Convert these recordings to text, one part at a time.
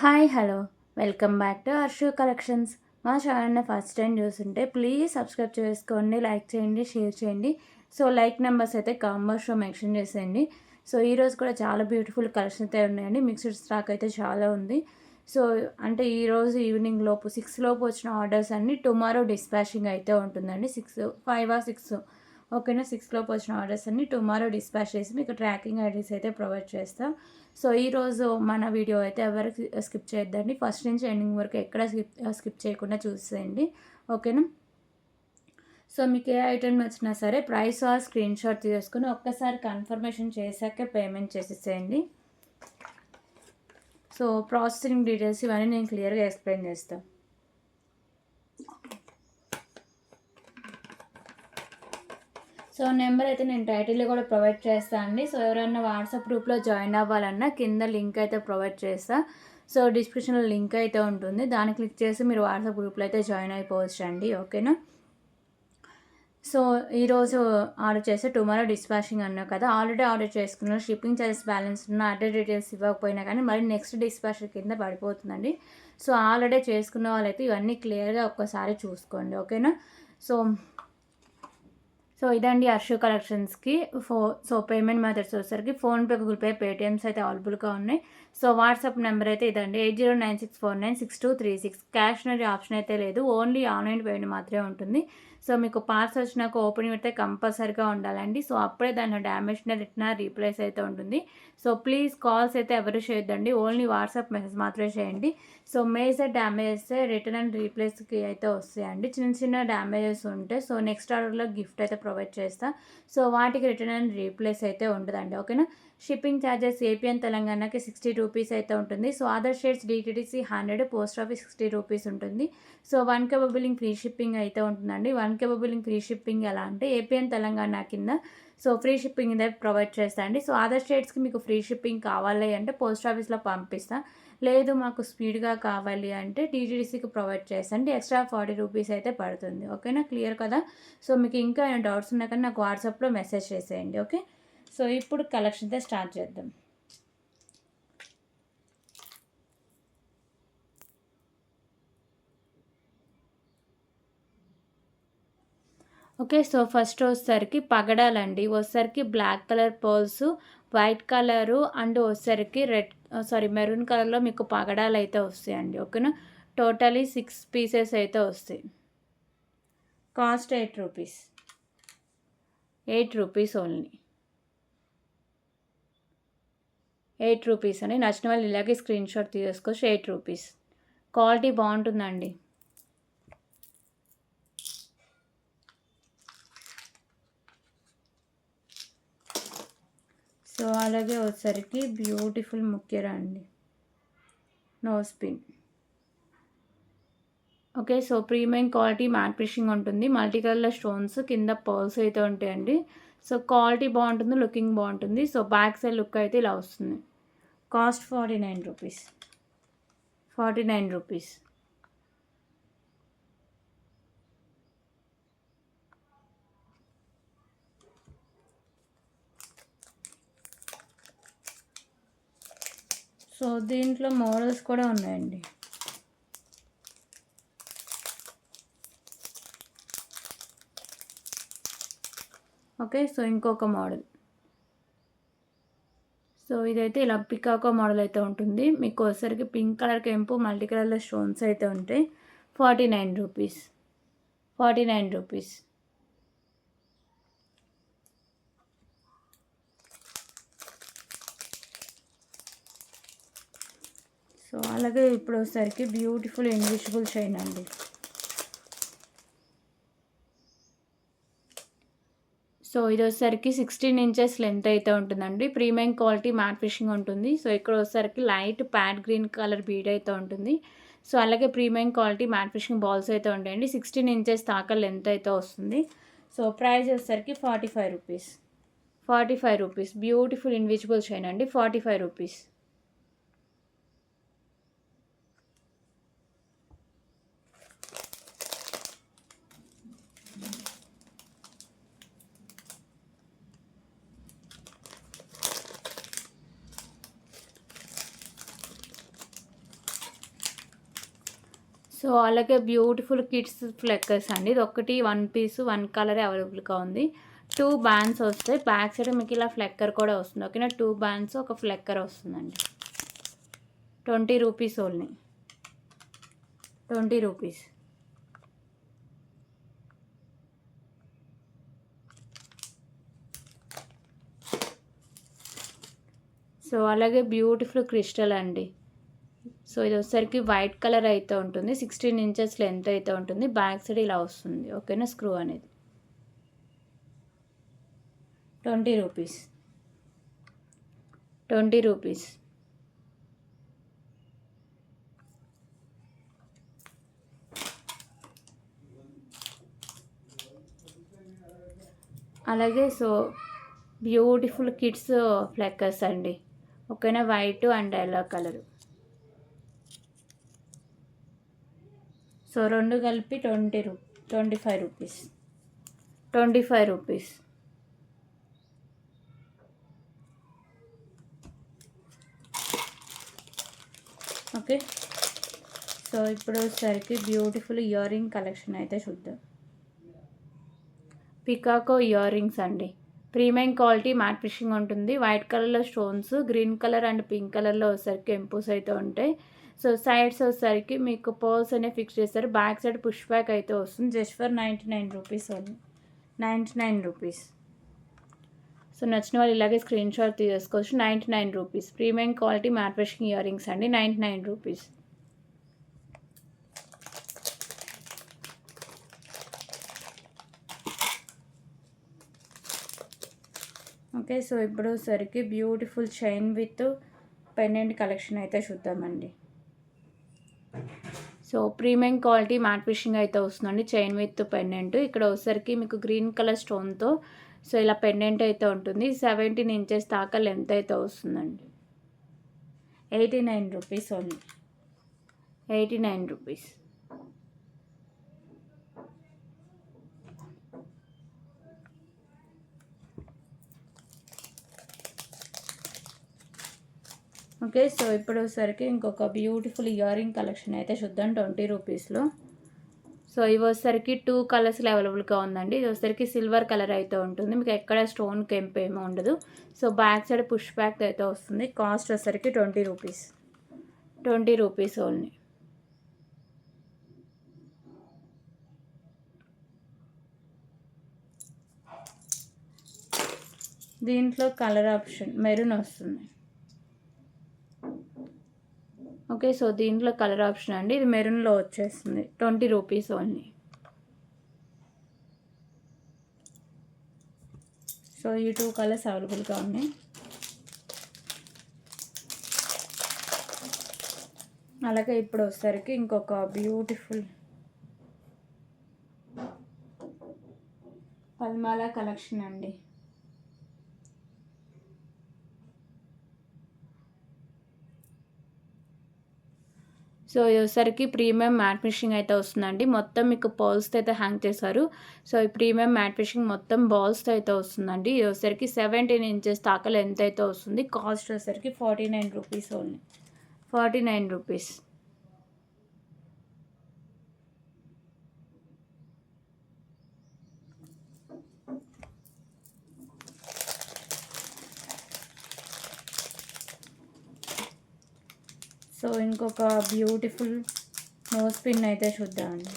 Hi hello welcome back to Arshu collections. మా ఛానల్ని first time చూస్తుంటే ప్లీజ్ సబ్స్క్రైబ్ చేసుకోండి, లైక్ చేయండి, షేర్ చేయండి. సో లైక్ నెంబర్స్ అయితే కాంబోస్లో మెన్షన్ చేసేయండి. సో ఈరోజు కూడా చాలా బ్యూటిఫుల్ కలెక్షన్ అయితే ఉన్నాయండి. మిక్స్డ్ స్టాక్ అయితే చాలా ఉంది. సో అంటే ఈరోజు ఈవినింగ్ లోపు 6 లోపు వచ్చిన ఆర్డర్స్ అన్నీ టుమారో డిస్పాచింగ్ అయితే ఉంటుందండి. 5 or 6 ఓకేనా. 6 లోపు వచ్చిన ఆర్డర్స్ అన్నీ టుమారో డిస్పాచ్ చేసి మీకు ట్రాకింగ్ ఐడీస్ అయితే ప్రొవైడ్ చేస్తాం. సో ఈరోజు మన వీడియో అయితే ఎవరికి స్కిప్ చేయొద్దండి. ఫస్ట్ నుంచి ఎండింగ్ వరకు ఎక్కడ స్కిప్ చేయకుండా చూసేయండి, ఓకేనా. సో మీకు ఏ ఐటెం వచ్చినా సరే ప్రైస్ ఆ స్క్రీన్ షాట్ తీసుకుని ఒక్కసారి కన్ఫర్మేషన్ చేశాక పేమెంట్ చేసేసేయండి. సో ప్రాసెసింగ్ డీటెయిల్స్ ఇవన్నీ నేను క్లియర్గా ఎక్స్ప్లెయిన్ చేస్తాను. సో నెంబర్ అయితే నేను టైటిల్లో కూడా ప్రొవైడ్ చేస్తాను అండి. సో ఎవరైనా వాట్సాప్ గ్రూప్లో జాయిన్ అవ్వాలన్నా కింద లింక్ అయితే ప్రొవైడ్ చేస్తా. సో డిస్క్రిప్షన్లో లింక్ అయితే ఉంటుంది, దాన్ని క్లిక్ చేసి మీరు వాట్సాప్ గ్రూప్లో అయితే జాయిన్ అయిపోవచ్చు అండి, ఓకేనా. సో ఈరోజు ఆర్డర్ చేస్తే టుమారో డిస్పాచింగ్ అన్నా కదా. ఆల్రెడీ ఆర్డర్ చేసుకున్న షిప్పింగ్ ఛార్జెస్ బ్యాలెన్స్ ఉన్న అడ్రస్ డీటెయిల్స్ ఇవ్వకపోయినా కానీ మళ్ళీ నెక్స్ట్ డిస్పాచ్ కింద పడిపోతుందండి. సో ఆల్రెడీ చేసుకున్న వాళ్ళైతే ఇవన్నీ క్లియర్గా ఒక్కసారి చూసుకోండి, ఓకేనా. సో సో ఇదండి అర్షు కలెక్షన్స్కి సో పేమెంట్ మెథడ్స్ వచ్చేసరికి ఫోన్పే, గూగుల్ పే, పేటిఎమ్స్ అయితే అవైలబుల్గా ఉన్నాయి. సో వాట్సాప్ నెంబర్ అయితే ఇదండి 8096496236. క్యాష్ అనేది ఆప్షన్ అయితే లేదు, ఓన్లీ ఆన్లైన్ పేమెంట్ మాత్రమే ఉంటుంది. సో మీకు పార్సల్ వచ్చినాక ఓపెనింగ్ అయితే కంపల్సరీగా ఉండాలండి. సో అప్పుడే దాని డ్యామేజ్ రిటర్న్ రీప్లేస్ అయితే ఉంటుంది. సో ప్లీజ్ కాల్స్ అయితే ఎవరు చేయొద్దండి, ఓన్లీ వాట్సాప్ మెసేజ్ మాత్రమే చేయండి. So major damages return and రీప్లేస్కి అయితే వస్తాయండి. చిన్న చిన్న డ్యామేజెస్ ఉంటే సో నెక్స్ట్ ఆర్డర్లో గిఫ్ట్ అయితే ప్రొవైడ్ చేస్తా. సో వాటికి రిటర్న్ అండ్ రీప్లేస్ అయితే ఉండదండి, ఓకేనా. షిప్పింగ్ ఛార్జెస్ ఏపీ అండ్ తెలంగాణకి 60 రూపీస్ అయితే ఉంటుంది. So other states DTDC 100, post office 60 rupees ఉంటుంది. So 1K billing free shipping అయితే ఉంటుందండి. 1K బిల్లింగ్ ఫ్రీ షిప్పింగ్ ఎలా అంటే ఏపీ అండ్ తెలంగాణ కింద సో ఫ్రీ షిప్పింగ్ అయితే ప్రొవైడ్ చేస్తా అండి. సో అదర్ స్టేట్స్కి మీకు ఫ్రీ షిప్పింగ్ కావాలి అంటే పోస్ట్ ఆఫీస్లో పంపిస్తా, లేదు మాకు స్పీడ్గా కావాలి అంటే DTDCకి ప్రొవైడ్ చేస్తాండి. ఎక్స్ట్రా 40 రూపీస్ అయితే పడుతుంది, ఓకేనా. క్లియర్ కదా. సో మీకు ఇంకా ఏమైనా డౌట్స్ ఉన్నా కానీ నాకు వాట్సాప్లో మెసేజ్ చేసేయండి, ఓకే. సో ఇప్పుడు కలెక్షన్ అయితే స్టార్ట్ చేద్దాం. ఓకే. సో ఫస్ట్ వచ్చేసరికి పగడాలండి. వచ్చేసరికి black colour pearls, white colour and వచ్చేసరికి మెరూన్ కలర్లో మీకు పగడాలు అయితే వస్తాయండి, ఓకేనా. టోటలీ 6 పీసెస్ అయితే వస్తాయి. Cost 8 rupees, 8 rupees only, 8 rupees అని. నచ్చిన వాళ్ళు ఇలాగే స్క్రీన్ షాట్ తీసుకోవచ్చు. 8 రూపీస్, క్వాలిటీ బాగుంటుందండి. సో అలాగే వచ్చేసరికి బ్యూటిఫుల్ ముక్కెర అండి, nose pin. Okay. So premium quality matte finishing ఉంటుంది. మల్టీ కలర్ స్టోన్స్ కింద పర్ల్స్ అయితే ఉంటాయండి. సో క్వాలిటీ బాగుంటుంది, లుకింగ్ బాగుంటుంది. సో బ్యాక్ సైడ్ లుక్ అయితే ఇలా వస్తుంది. Cost 49 rupees, 49 rupees. సో దీంట్లో మోడల్స్ కూడా ఉన్నాయండి. ఓకే. సో ఇంకొక మోడల్. సో ఇదైతే ఇలా పికాకో మోడల్ అయితే ఉంటుంది. మీకు వచ్చేసరికి పింక్ కలర్ కెంపు మల్టీ కలర్లో స్టోన్స్ అయితే ఉంటాయి. 49 రూపీస్, 49 రూపీస్. సో అలాగే ఇప్పుడు వచ్చేసరికి బ్యూటిఫుల్ ఇన్విజిబుల్ చైన్ అండి. సో ఇది వచ్చేసరికి 16 ఇంచెస్ లెంత్ అయితే ఉంటుందండి. ప్రీమియం క్వాలిటీ మ్యాట్ ఫినిషింగ్ ఉంటుంది. సో ఇక్కడ వచ్చేసరికి light pad green colour bead అయితే ఉంటుంది. సో అలాగే premium quality matte finishing balls అయితే ఉంటాయండి. 16 ఇంచెస్ దాకా లెంత్ అయితే వస్తుంది. సో ప్రైస్ వచ్చేసరికి 45 rupees, 45 rupees. Beautiful invisible chain అండి, 45 రూపీస్. సో అలాగే బ్యూటిఫుల్ కిడ్స్ ఫ్లెక్కర్స్ అండి. ఇది ఒకటి 1 పీస్ 1 కలర్ అవైలబుల్గా ఉంది. 2 బ్యాండ్స్ వస్తాయి. బ్యాక్ సైడ్ మీకు ఇలా ఫ్లెక్కర్ కూడా వస్తుంది. ఓకేనా, 2 బ్యాండ్స్ ఒక ఫ్లెక్కర్ వస్తుందండి. 20 రూపీస్ ఓన్లీ, 20 రూపీస్. సో అలాగే బ్యూటిఫుల్ క్రిస్టల్ అండి. సో ఇది వచ్చేసరికి వైట్ కలర్ అయితే ఉంటుంది. 16 ఇంచెస్ లెంత్ అయితే ఉంటుంది. బ్యాక్ సైడ్ ఇలా వస్తుంది. ఓకేనా, స్క్రూ అనేది 20 రూపీస్, 20 రూపీస్. అలాగే సో బ్యూటిఫుల్ కిడ్స్ ఫ్లెక్కర్స్ అండి. ఓకేనా, white and yellow colour. So రెండు కలిపి 25 రూపీస్, 25 రూపీస్. ఓకే, సో ఇప్పుడు సరికి బ్యూటిఫుల్ ఇయర్ రింగ్ కలెక్షన్ అయితే చూద్దాం. పికాకో ఇయర్ రింగ్స్ అండి. ప్రీమియం క్వాలిటీ మ్యాట్ ఫినిషింగ్ ఉంటుంది. వైట్ కలర్లో stones, green colour and pink కలర్లో వచ్చేసరికి ఎంపూస్ అయితే ఉంటాయి. సో సైడ్స్ వచ్చేసరికి మీకు పర్ల్స్ అనేవి ఫిక్స్ చేస్తారు. బ్యాక్ సైడ్ పుష్ బ్యాక్ అయితే వస్తుంది. Just for 99 rupees only, 99 rupees. So నచ్చిన వాళ్ళు ఇలాగే స్క్రీన్ షాట్ తీసుకోవచ్చు. 99 rupees. Premium quality matte finishing ear rings అండి, 99 రూపీస్. ఓకే, సో ఇప్పుడు సరికి beautiful chain with pendant collection అయితే చూద్దామండి. So premium quality matte finishing అయితే వస్తుందండి. Chain with pendant. ఇక్కడ వచ్చేసరికి మీకు గ్రీన్ కలర్ స్టోన్తో సో ఇలా పెండెంట్ అయితే ఉంటుంది. 17 ఇంచెస్ దాకా లెంత్ అయితే వస్తుందండి. 89 rupees only, 89 rupees. Okay, so ఇప్పుడు వచ్చేసరికి ఇంకొక బ్యూటిఫుల్ ఇయర్ రింగ్ కలెక్షన్ అయితే చూద్దాం 20 రూపీస్లో. సో ఇవి వచ్చేసరికి 2 కలర్స్లో అవైలబుల్గా ఉందండి. ఇది వచ్చేసరికి సిల్వర్ కలర్ అయితే ఉంటుంది. మీకు ఎక్కడ స్టోన్ కెంప్ ఏమీ ఉండదు. So back side push back అయితే వస్తుంది. కాస్ట్ వచ్చేసరికి 20 రూపీస్, 20 రూపీస్ ఓన్లీ. దీంట్లో కలర్ ఆప్షన్ మెరూన్ వస్తుంది. ఓకే, సో దీంట్లో కలర్ ఆప్షన్ అండి. ఇది మెరూన్లో వచ్చేస్తుంది. 20 రూపీస్ ఓన్లీ. సో ఈ 2 కలర్స్ అవైలబుల్గా ఉన్నాయి. అలాగే ఇప్పుడు వచ్చేసరికి ఇంకొక బ్యూటిఫుల్ పల్మాల కలెక్షన్ అండి. సో ఇది వచ్చేసరికి ప్రీమియం మ్యాట్ ఫినిషింగ్ అయితే వస్తుందండి. మొత్తం మీకు బాల్స్తో అయితే హ్యాంగ్ చేశారు. సో ఈ ప్రీమియం మ్యాట్ ఫినిషింగ్ మొత్తం బాల్స్తో అయితే వస్తుందండి. ఇది వచ్చేసరికి 17 ఇంచెస్ దాకా లెంత్ అయితే వస్తుంది. కాస్ట్ వచ్చేసరికి 49 రూపీస్ ఓన్లీ, 49 రూపీస్. సో ఇంకొక బ్యూటిఫుల్ నోస్ పిన్ అయితే చూద్దామండి.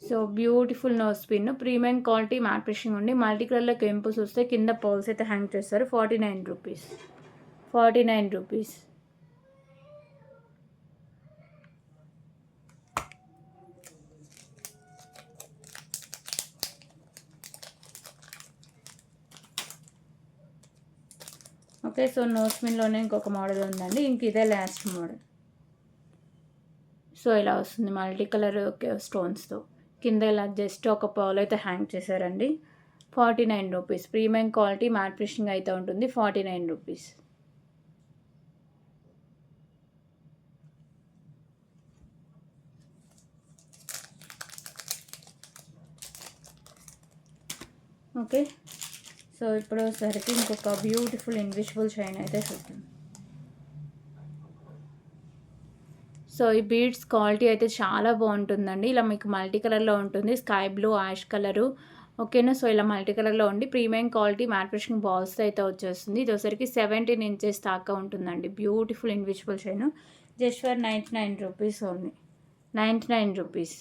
So beautiful nose pin, premium quality matte finishing ఉండి మల్టీ కలర్లో కెంపుస్ వస్తే కింద పర్ల్స్ అయితే హ్యాంగ్ చేస్తారు. 49 rupees, 49 rupees. Okay, so nose పిన్లోనే ఇంకొక మోడల్ ఉందండి. ఇంక ఇదే లాస్ట్ మోడల్. సో ఇలా వస్తుంది మల్టీ కలర్ స్టోన్స్తో. కింద ఇలా జస్ట్ ఒక పర్ల్ అయితే హ్యాంగ్ చేశారండి. 49 rupees. Premium quality matte finishing అయితే ఉంటుంది. 49 రూపీస్. ఓకే, సో ఇప్పుడు వచ్చేసరికి ఇంకొక బ్యూటిఫుల్ ఇన్విజిబుల్ చైన్ అయితే చూద్దాం. సో ఈ బీడ్స్ క్వాలిటీ అయితే చాలా బాగుంటుందండి. ఇలా మీకు మల్టీ కలర్లో ఉంటుంది, స్కై బ్లూ, యాష్ కలరు. ఓకేనా. సో ఇలా మల్టీ కలర్లో ఉండి premium quality matte finishing balls అయితే వచ్చేస్తుంది. ఇది వచ్చరికి 17 ఇంచెస్ దాకా ఉంటుందండి. Beautiful invisible chain. Just for 99 rupees only. 99 rupees.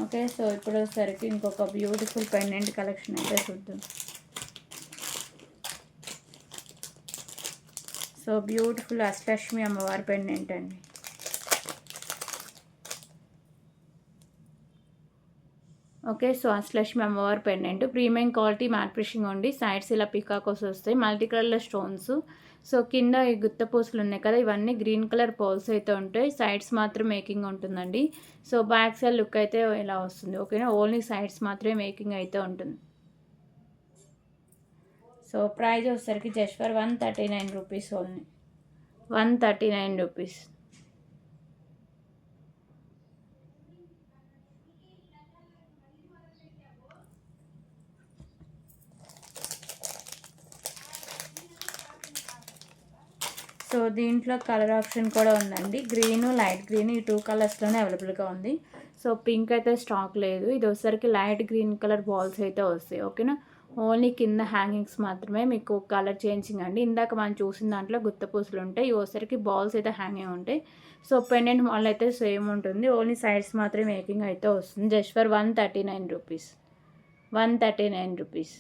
Okay. So ఇప్పుడు వచ్చేసరికి ఇంకొక బ్యూటిఫుల్ పెండెంట్ కలెక్షన్ అయితే చూద్దాం. సో బ్యూటిఫుల్ అష్టలక్ష్మి అమ్మవారి పెండెంట్ అండి. ఓకే. సో అష్టలక్ష్మి అమ్మవారి pendant premium quality matte finishing ఉండి సైడ్స్ ఇలా పికాకోస్ వస్తాయి, మల్టీ కలర్లో స్టోన్స్. సో కింద ఈ గుత్త పూసలు ఉన్నాయి కదా, ఇవన్నీ గ్రీన్ కలర్ పోల్స్ అయితే ఉంటాయి. సైడ్స్ మాత్రం మేకింగ్ ఉంటుందండి. సో బ్యాక్ సైడ్ లుక్ అయితే ఇలా వస్తుంది. ఓకేనా. ఓన్లీ సైడ్స్ మాత్రమే మేకింగ్ అయితే ఉంటుంది. సో ప్రైస్ వచ్చేసరికి just for 139 rupees only. 139 rupees. So దీంట్లో కలర్ ఆప్షన్ కూడా ఉందండి. గ్రీను, లైట్ గ్రీన్, ఈ 2 కలర్స్లోనే అవైలబుల్గా ఉంది. సో పింక్ అయితే స్టాక్ లేదు. ఇది వచ్చేసరికి లైట్ గ్రీన్ కలర్ బాల్స్ అయితే వస్తాయి. ఓకేనా. ఓన్లీ కింద హ్యాంగింగ్స్ మాత్రమే మీకు కలర్ చేంజింగ్ అండి. ఇందాక మనం చూసిన దాంట్లో గుత్తపూసలు ఉంటాయి, ఇవి వచ్చేసరికి బాల్స్ అయితే హ్యాంగింగ్ ఉంటాయి. సో పెండెంట్ మోడల్ అయితే సేమ్ ఉంటుంది, ఓన్లీ సైడ్స్ మాత్రమే మేకింగ్ అయితే వస్తుంది. Just for 139 rupees. 139 rupees.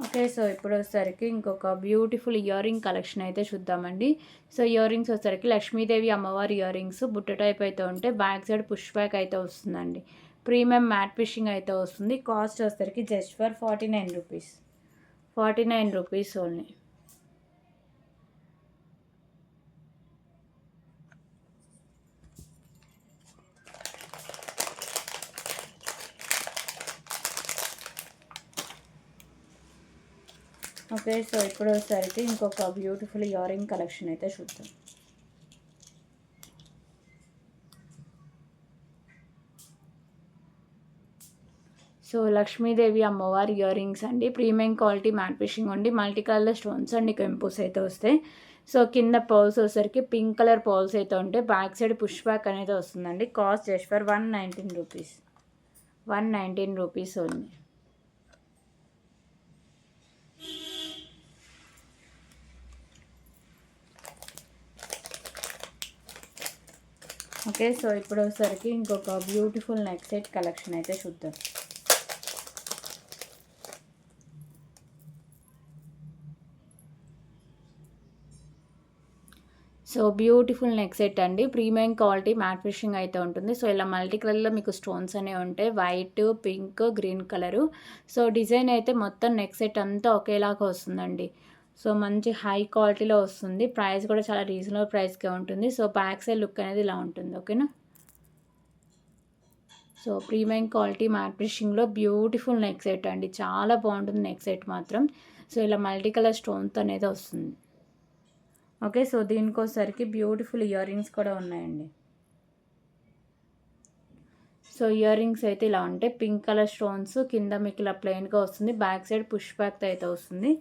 Okay. So ఇప్పుడు వచ్చేసరికి ఇంకొక బ్యూటిఫుల్ ఇయర్ రింగ్ కలెక్షన్ అయితే చూద్దామండి. సో ఇయర్ రింగ్స్ వచ్చేసరికి లక్ష్మీదేవి అమ్మవారి ఇయర్ రింగ్స్ బుట్ట టైప్ అయితే ఉంటే బ్యాక్ సైడ్ పుష్ బ్యాక్ అయితే వస్తుందండి. ప్రీమియం మ్యాట్ ఫినిషింగ్ అయితే వస్తుంది. కాస్ట్ వచ్చేసరికి just for 49 rupees. 49 rupees only. Okay. So ఇప్పుడు వచ్చేసరికి ఇంకొక బ్యూటిఫుల్ ఇయర్ రింగ్ కలెక్షన్ అయితే చూద్దాం. సో లక్ష్మీదేవి అమ్మవారి ఇయర్ రింగ్స్ అండి. ప్రీమియం క్వాలిటీ మ్యాట్ ఫినిషింగ్ ఉండి మల్టీ కలర్ స్టోన్స్ అండి కెంపుస్ అయితే వస్తాయి. సో కింద పర్ల్స్ వచ్చేసరికి పింక్ కలర్ పర్ల్స్ అయితే ఉంటాయి, బ్యాక్ సైడ్ పుష్ బ్యాక్ అనేది వస్తుందండి. Cost just for 119 rupees. 119 rupees only. Okay. So ఇప్పుడు వచ్చేసరికి ఇంకొక బ్యూటిఫుల్ నెక్ సెట్ కలెక్షన్ అయితే చూద్దాం. సో బ్యూటిఫుల్ నెక్ సెట్ అండి. ప్రీమియం క్వాలిటీ మ్యాట్ ఫినిషింగ్ అయితే ఉంటుంది. సో ఇలా మల్టీ కలర్లో మీకు స్టోన్స్ అనేవి ఉంటాయి, white, pink, green colour. So design అయితే మొత్తం నెక్ సెట్ అంతా ఒకేలాగా వస్తుందండి. సో మంచి హై క్వాలిటీలో వస్తుంది. ప్రైస్ కూడా చాలా రీజనబుల్ ప్రైస్కే ఉంటుంది. సో బ్యాక్ సైడ్ లుక్ అనేది ఇలా ఉంటుంది. ఓకేనా. సో ప్రీమియం క్వాలిటీ మ్యాట్ ఫినిషింగ్లో బ్యూటిఫుల్ నెక్ సెట్ అండి. చాలా బాగుంటుంది నెక్ సెట్ మాత్రం. సో ఇలా మల్టీ కలర్ స్టోన్స్ అనేది వస్తుంది. ఓకే. సో దీనికోసరికి బ్యూటిఫుల్ ఇయర్ రింగ్స్ కూడా ఉన్నాయండి. సో ఇయర్ రింగ్స్ అయితే ఇలా ఉంటాయి, పింక్ కలర్ స్టోన్స్, కింద మీకు ఇలా ప్లెయిన్గా వస్తుంది, బ్యాక్ సైడ్ పుష్ బ్యాక్ అయితే వస్తుంది.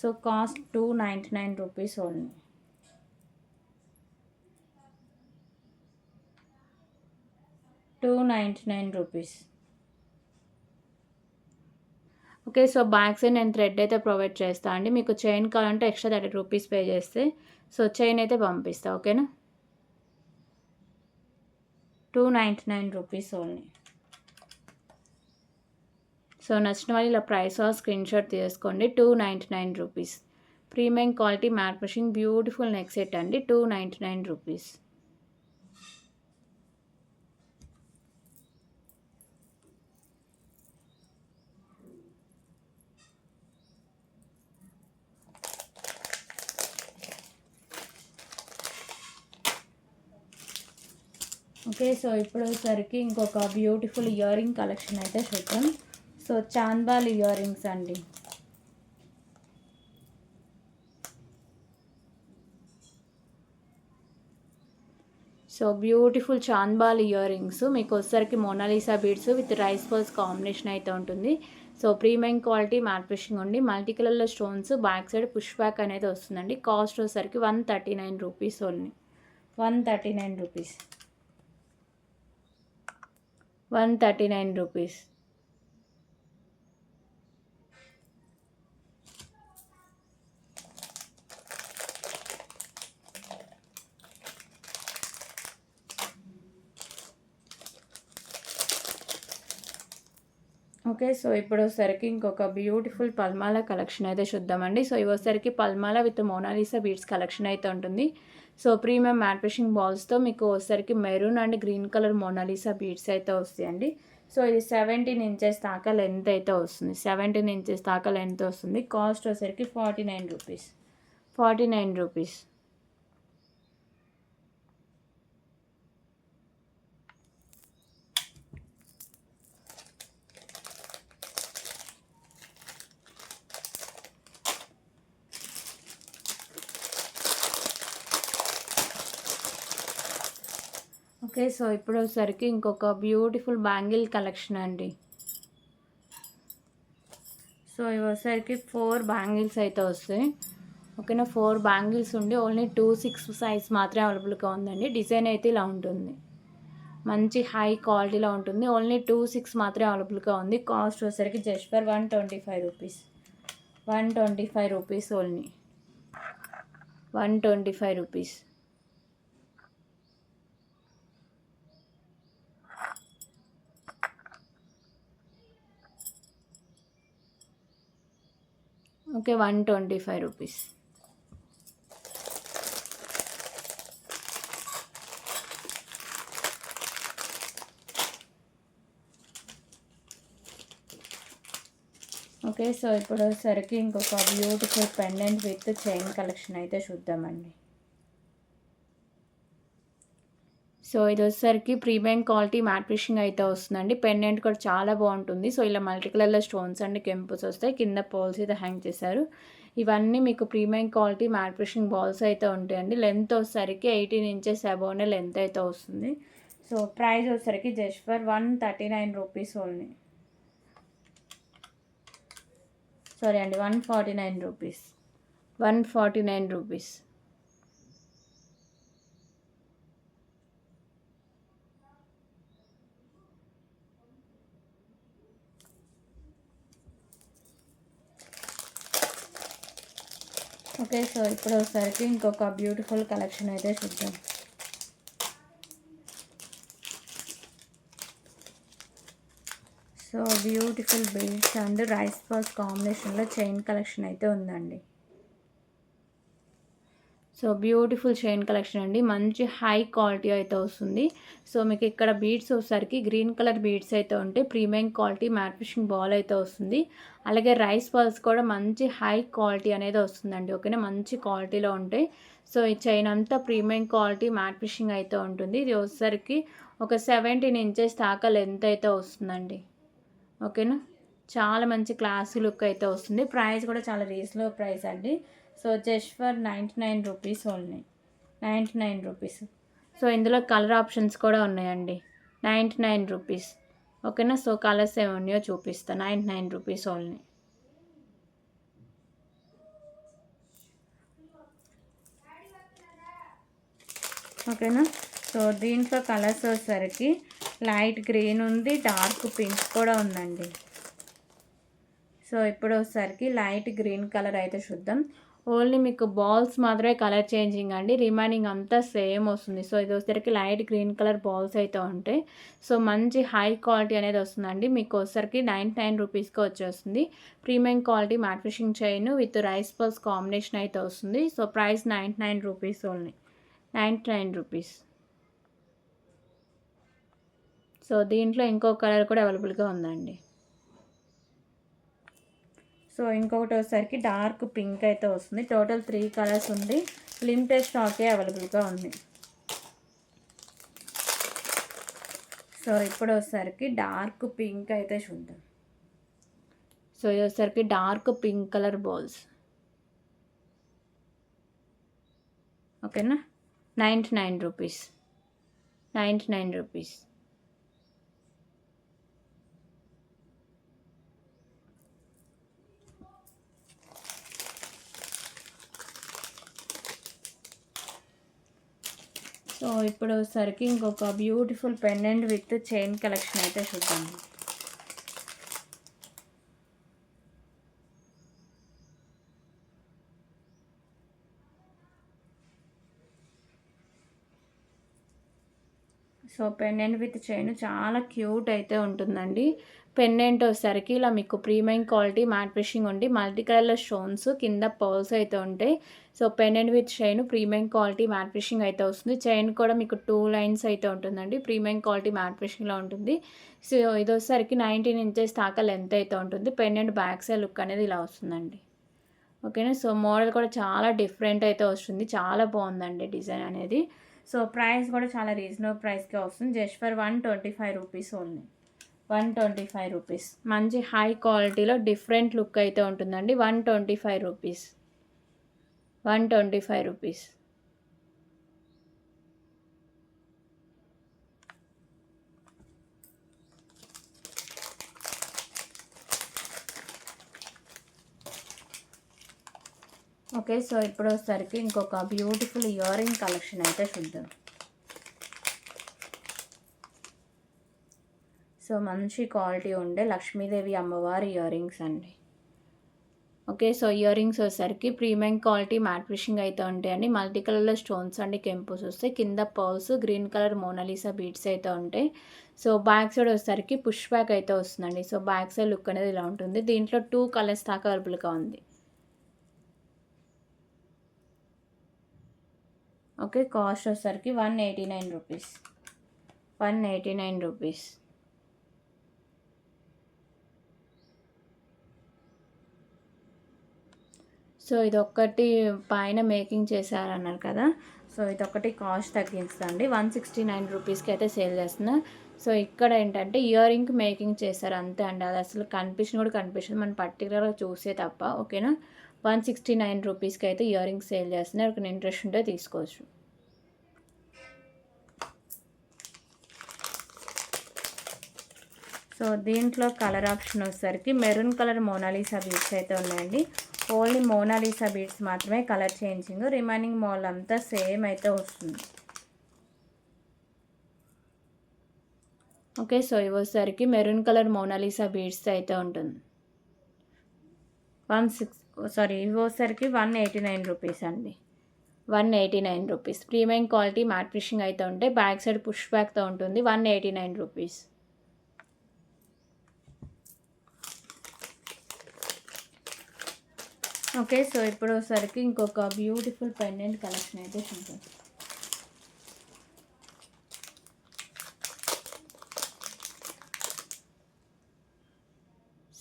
So cost 299 rupees only. Rupees. Okay. So back side నేను థ్రెడ్ అయితే ప్రొవైడ్ చేస్తాను అండి. మీకు చైన్ కావాలంటే ఎక్స్ట్రా 30 రూపీస్ పే చేస్తే సో చైన్ అయితే పంపిస్తా. ఓకేనా. 299 రూపీస్ ఓన్లీ. సో నచ్చిన వాళ్ళు ఇలా ప్రైస్ స్క్రీన్ షాట్ తీసుకోండి. 299 rupees. Premium quality matte finishing beautiful neck set అండి. 299 రూపీస్. ఓకే. సో ఇప్పుడు వచ్చేసరికి ఇంకొక బ్యూటిఫుల్ ఇయర్ రింగ్ కలెక్షన్ అయితే చూద్దాం. సో చాంద్బాల్ ఇయర్ రింగ్స్ అండి. So beautiful chandbali earrings మీకు వచ్చేసరికి Mona Lisa beads with rice pearls combination అయితే ఉంటుంది. So premium quality matte finishing ఉండి మల్టీ కలర్లో stones back side push back అనేది వస్తుందండి. కాస్ట్ వచ్చేసరికి 139 rupees only. 139 rupees. 139 rupees. Okay. So ఇప్పుడు వచ్చేసరికి ఇంకొక బ్యూటిఫుల్ పల్మాల కలెక్షన్ అయితే చూద్దామండి. సో ఇవి వచ్చేసరికి పల్మాల విత్ మోనాలిసా బీడ్స్ కలెక్షన్ అయితే ఉంటుంది. సో ప్రీమియం మ్యాట్ ఫినిషింగ్ బాల్స్తో మీకు వచ్చేసరికి maroon and green colour Mona Lisa beads అయితే వస్తాయండి. సో ఇది 17 ఇంచెస్ దాకా లెంత్ అయితే వస్తుంది. 17 ఇంచెస్ దాకా లెంత్ వస్తుంది. కాస్ట్ వచ్చేసరికి 49 రూపీస్. 49 రూపీస్. ఓకే. సో ఇప్పుడు వచ్చేసరికి ఇంకొక బ్యూటిఫుల్ బ్యాంగిల్ కలెక్షన్ అండి. సో ఇవి వచ్చేసరికి 4 బ్యాంగిల్స్ అయితే వస్తాయి. ఓకేనా. 4 బ్యాంగిల్స్ ఉండి ఓన్లీ 2/6 సైజ్ మాత్రమే అవైలబుల్గా ఉందండి. డిజైన్ అయితే ఇలా ఉంటుంది. మంచి హై క్వాలిటీలో ఉంటుంది. ఓన్లీ 2/6 మాత్రమే అవైలబుల్గా ఉంది. కాస్ట్ వచ్చేసరికి just for 125 rupees. 125 rupees only. 125 rupees. Okay. 125 rupees. Okay. So ఇప్పుడు వచ్చేసరికి ఇంకొక beautiful pendant with chain collection అయితే చూద్దామండి. సో ఇది వచ్చేసరికి ప్రీమియం క్వాలిటీ మ్యాట్ ఫినిషింగ్ అయితే వస్తుందండి. పెండెంట్ కూడా చాలా బాగుంటుంది. సో ఇలా మల్టీ కలర్లో స్టోన్స్ అండ్ కెంపుల్స్ వస్తాయి. కింద పోల్స్ అయితే హ్యాంగ్ చేశారు. ఇవన్నీ మీకు premium quality matte finishing balls అయితే ఉంటాయండి. లెంత్ వచ్చేసరికి 18 ఇంచెస్ అబౌవ్నే లెంత్ అయితే వస్తుంది. సో ప్రైస్ వచ్చేసరికి just for 139 rupees only. Sorry అండి, 149 రూపీస్. 149 రూపీస్. ఓకే. సో ఇప్పుడు వచ్చేసరికి ఇంకొక బ్యూటిఫుల్ కలెక్షన్ అయితే చూద్దాం. So beautiful beads and rice pearls కాంబినేషన్లో చైన్ కలెక్షన్ అయితే ఉందండి. సో బ్యూటిఫుల్ చైన్ కలెక్షన్ అండి. మంచి హై క్వాలిటీ అయితే వస్తుంది. సో మీకు ఇక్కడ బీడ్స్ వచ్చేసరికి గ్రీన్ కలర్ బీడ్స్ అయితే ఉంటాయి. Premium quality matte finishing ball అయితే వస్తుంది. అలాగే రైస్ పర్ల్స్ కూడా మంచి హై క్వాలిటీ అనేది వస్తుందండి. ఓకేనా. మంచి క్వాలిటీలో ఉంటాయి. సో ఈ చైన్ అంతా ప్రీమియం క్వాలిటీ మ్యాట్ ఫినిషింగ్ అయితే ఉంటుంది. ఇది వచ్చేసరికి ఒక 17 ఇంచెస్ దాకా లెంత్ అయితే వస్తుందండి. ఓకేనా. చాలా మంచి క్లాసీ లుక్ అయితే వస్తుంది. ప్రైస్ కూడా చాలా రీజనబుల్ ప్రైస్ అండి. So just for 99 rupees only. 99 rupees. So ఇందులో కలర్ ఆప్షన్స్ కూడా ఉన్నాయండి. 99 రూపీస్. ఓకేనా. సో కలర్స్ ఏమి ఉన్నాయో చూపిస్తాను. 99 రూపీస్ ఓన్లీ. ఓకేనా. సో దీంట్లో కలర్స్ వచ్చేసరికి లైట్ గ్రీన్ ఉంది, డార్క్ పింక్ కూడా ఉందండి. సో ఇప్పుడు వచ్చేసరికి లైట్ గ్రీన్ కలర్ అయితే చూద్దాం. ఓన్లీ మీకు బాల్స్ మాత్రమే కలర్ చేంజింగ్ అండి. రిమైనింగ్ అంతా సేమ్ వస్తుంది. సో ఇది వచ్చేసరికి లైట్ గ్రీన్ కలర్ బాల్స్ అయితే ఉంటాయి. సో మంచి హై క్వాలిటీ అనేది వస్తుందండి. మీకు వచ్చేసరికి 99 రూపీస్కి వచ్చేస్తుంది. Premium quality matte finishing chain with rice pearls combination అయితే వస్తుంది. So price 99 rupees only. 99 rupees. So దీంట్లో ఇంకో కలర్ కూడా అవైలబుల్గా ఉందండి. సో ఇంకొకటి వచ్చేసరికి డార్క్ పింక్ అయితే వస్తుంది. టోటల్ 3 కలర్స్ ఉంది. లిమిటెడ్ స్టాకే అవైలబుల్గా ఉంది. సో ఇప్పుడు వచ్చేసరికి డార్క్ పింక్ అయితే చూద్దాం. సో ఇది వచ్చేసరికి డార్క్ పింక్ కలర్ బాల్స్. ఓకేనా. 99 రూపీస్. 99 రూపీస్. సో ఇప్పుడు వచ్చేసరికి ఇంకొక beautiful pendant with chain collection అయితే చూద్దాం. సో పెండెంట్ విత్ చైన్ చాలా క్యూట్ అయితే ఉంటుందండి. పెండెంట్ వచ్చేసరికి ఇలా మీకు ప్రీమియం క్వాలిటీ మ్యాట్ ఫినిషింగ్ ఉండి మల్టీ కలర్లో స్టోన్స్ కింద పర్ల్స్ అయితే ఉంటాయి. So pendant with chain premium quality matte finishing అయితే వస్తుంది. చైన్ కూడా మీకు 2 లైన్స్ అయితే ఉంటుందండి. ప్రీమియం క్వాలిటీ మ్యాట్ ఫినిషింగ్లో ఉంటుంది. సో ఇది వచ్చేసరికి 19 ఇంచెస్ దాకా లెంత్ అయితే ఉంటుంది. పెండెంట్ బ్యాక్ సైడ్ లుక్ అనేది ఇలా వస్తుందండి. ఓకేనా. సో మోడల్ కూడా చాలా డిఫరెంట్ అయితే వస్తుంది. చాలా బాగుందండి డిజైన్ అనేది. సో ప్రైస్ కూడా చాలా రీజనబుల్ ప్రైస్కే వస్తుంది. Just for 125 rupees only. 125 rupees. మంచి హై క్వాలిటీలో డిఫరెంట్ లుక్ అయితే ఉంటుందండి. 125 రూపీస్. 125 రూపీస్. ఓకే. సో ఇప్పుడు వచ్చేసరికి ఇంకొక బ్యూటిఫుల్ ఇయర్ రింగ్ కలెక్షన్ అయితే చూద్దాం. సో మంచి క్వాలిటీ ఉండే లక్ష్మీదేవి అమ్మవారి ఇయర్ రింగ్స్ అండి. ఓకే. సో ఇయర్ రింగ్స్ వచ్చేసరికి ప్రీమియం క్వాలిటీ మ్యాట్ ఫినిషింగ్ అయితే ఉంటాయండి. మల్టీ కలర్లో స్టోన్స్ అండి కెంపుస్ వస్తాయి. కింద pearls green colour Mona Lisa beads అయితే ఉంటాయి. సో బ్యాక్ సైడ్ వచ్చేసరికి పుష్ బ్యాక్ అయితే వస్తుందండి. సో బ్యాక్ సైడ్ లుక్ అనేది ఇలా ఉంటుంది. దీంట్లో 2 కలర్స్ దాకా అవైలబుల్గా ఉంది. ఓకే. కాస్ట్ వచ్చేసరికి 189 రూపీస్. 189 రూపీస్. సో ఇదొక్కటి పైన మేకింగ్ చేశారన్నారు కదా. సో ఇదొక్కటి కాస్ట్ తగ్గిస్తుందండి. 169 రూపీస్కి అయితే సేల్ చేస్తున్నా. సో ఇక్కడ ఏంటంటే ఇయర్ రింగ్ మేకింగ్ చేశారు అంతే అండి. అది అసలు కనిపించిన కూడా కనిపించదు, మనం పర్టికులర్గా చూసే తప్ప. ఓకేనా. 169 రూపీస్కి అయితే ఇయర్ రింగ్స్ సేల్ చేస్తున్నారు. ఒక ఇంట్రెస్ట్ ఉంటే తీసుకోవచ్చు. సో దీంట్లో కలర్ ఆప్షన్ వచ్చేసరికి మెరూన్ కలర్ మోనాలిసా బీడ్స్ అయితే ఉన్నాయండి. ఓన్లీ మోనాలిసా బీడ్స్ మాత్రమే కలర్ చేంజింగ్, రిమైనింగ్ మోల్ అంతా సేమ్ అయితే వస్తుంది. ఓకే. సో ఇవి వచ్చేసరికి మెరూన్ కలర్ మోనాలిసా బీడ్స్ అయితే ఉంటుంది. ఇవి వచ్చేసరికి 189 రూపీస్ అండి. 189 rupees. Premium quality matte finishing అయితే ఉంటే బ్యాక్ సైడ్ పుష్ బ్యాక్తో ఉంటుంది. 189 రూపీస్. ఓకే. సో ఇప్పుడు వచ్చేసరికి ఇంకొక బ్యూటిఫుల్ పెండెంట్ కలెక్షన్ అయితే చూద్దాం.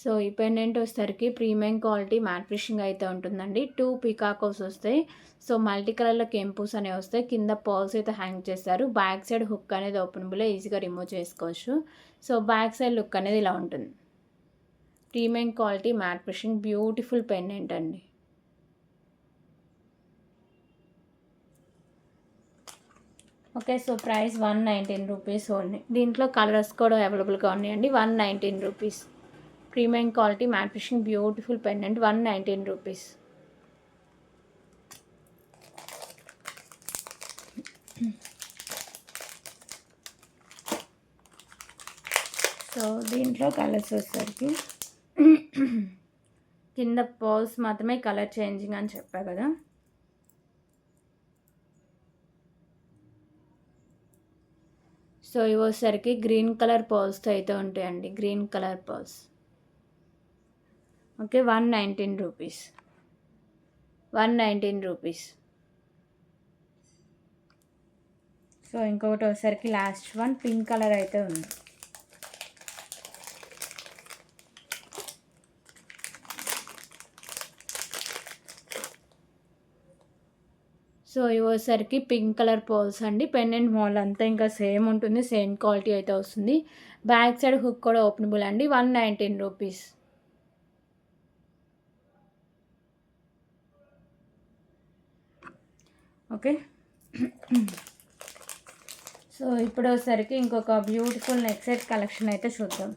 సో ఈ పెండెంట్ వచ్చేసరికి ప్రీమియం క్వాలిటీ మ్యాట్ ఫినిషింగ్ అయితే ఉంటుందండి. 2 పీకాకోస్ వస్తాయి. సో మల్టీ కలర్లో కెంపుస్ అనేవి వస్తాయి. కింద పర్ల్స్ అయితే హ్యాంగ్ చేస్తారు. బ్యాక్ సైడ్ హుక్ అనేది ఓపెనబుల్, ఈజీగా రిమూవ్ చేసుకోవచ్చు. సో బ్యాక్ సైడ్ లుక్ అనేది ఇలా ఉంటుంది. Premium quality matte finishing beautiful pendant అండి. Okay. So price 119 rupees only. దీంట్లో కలర్స్ కూడా అవైలబుల్గా ఉన్నాయండి. 119 rupees. Premium quality matte finishing beautiful pendant 119 rupees. So దీంట్లో కలర్స్ వచ్చేసరికి కింద పర్ల్స్ మాత్రమే కలర్ చేంజింగ్ అని చెప్పా కదా. సో ఇవి వచ్చేసరికి గ్రీన్ కలర్ పర్ల్స్తో అయితే ఉంటాయండి. Green colour pearls. Okay. 119 rupees. 119 rupees. So ఇంకొకటి వచ్చేసరికి లాస్ట్ వన్ పింక్ కలర్ అయితే ఉంది. సో ఇవి వచ్చేసరికి పింక్ కలర్ పర్ల్స్ అండి. పెండెంట్ మోడల్ అంతా ఇంకా సేమ్ ఉంటుంది. సేమ్ క్వాలిటీ అయితే వస్తుంది. బ్యాక్ సైడ్ హుక్ కూడా ఓపెనబుల్ అండి. 119 రూపీస్. ఓకే. సో ఇప్పుడు వచ్చేసరికి ఇంకొక బ్యూటిఫుల్ నెక్ సెట్ కలెక్షన్ అయితే చూద్దాం.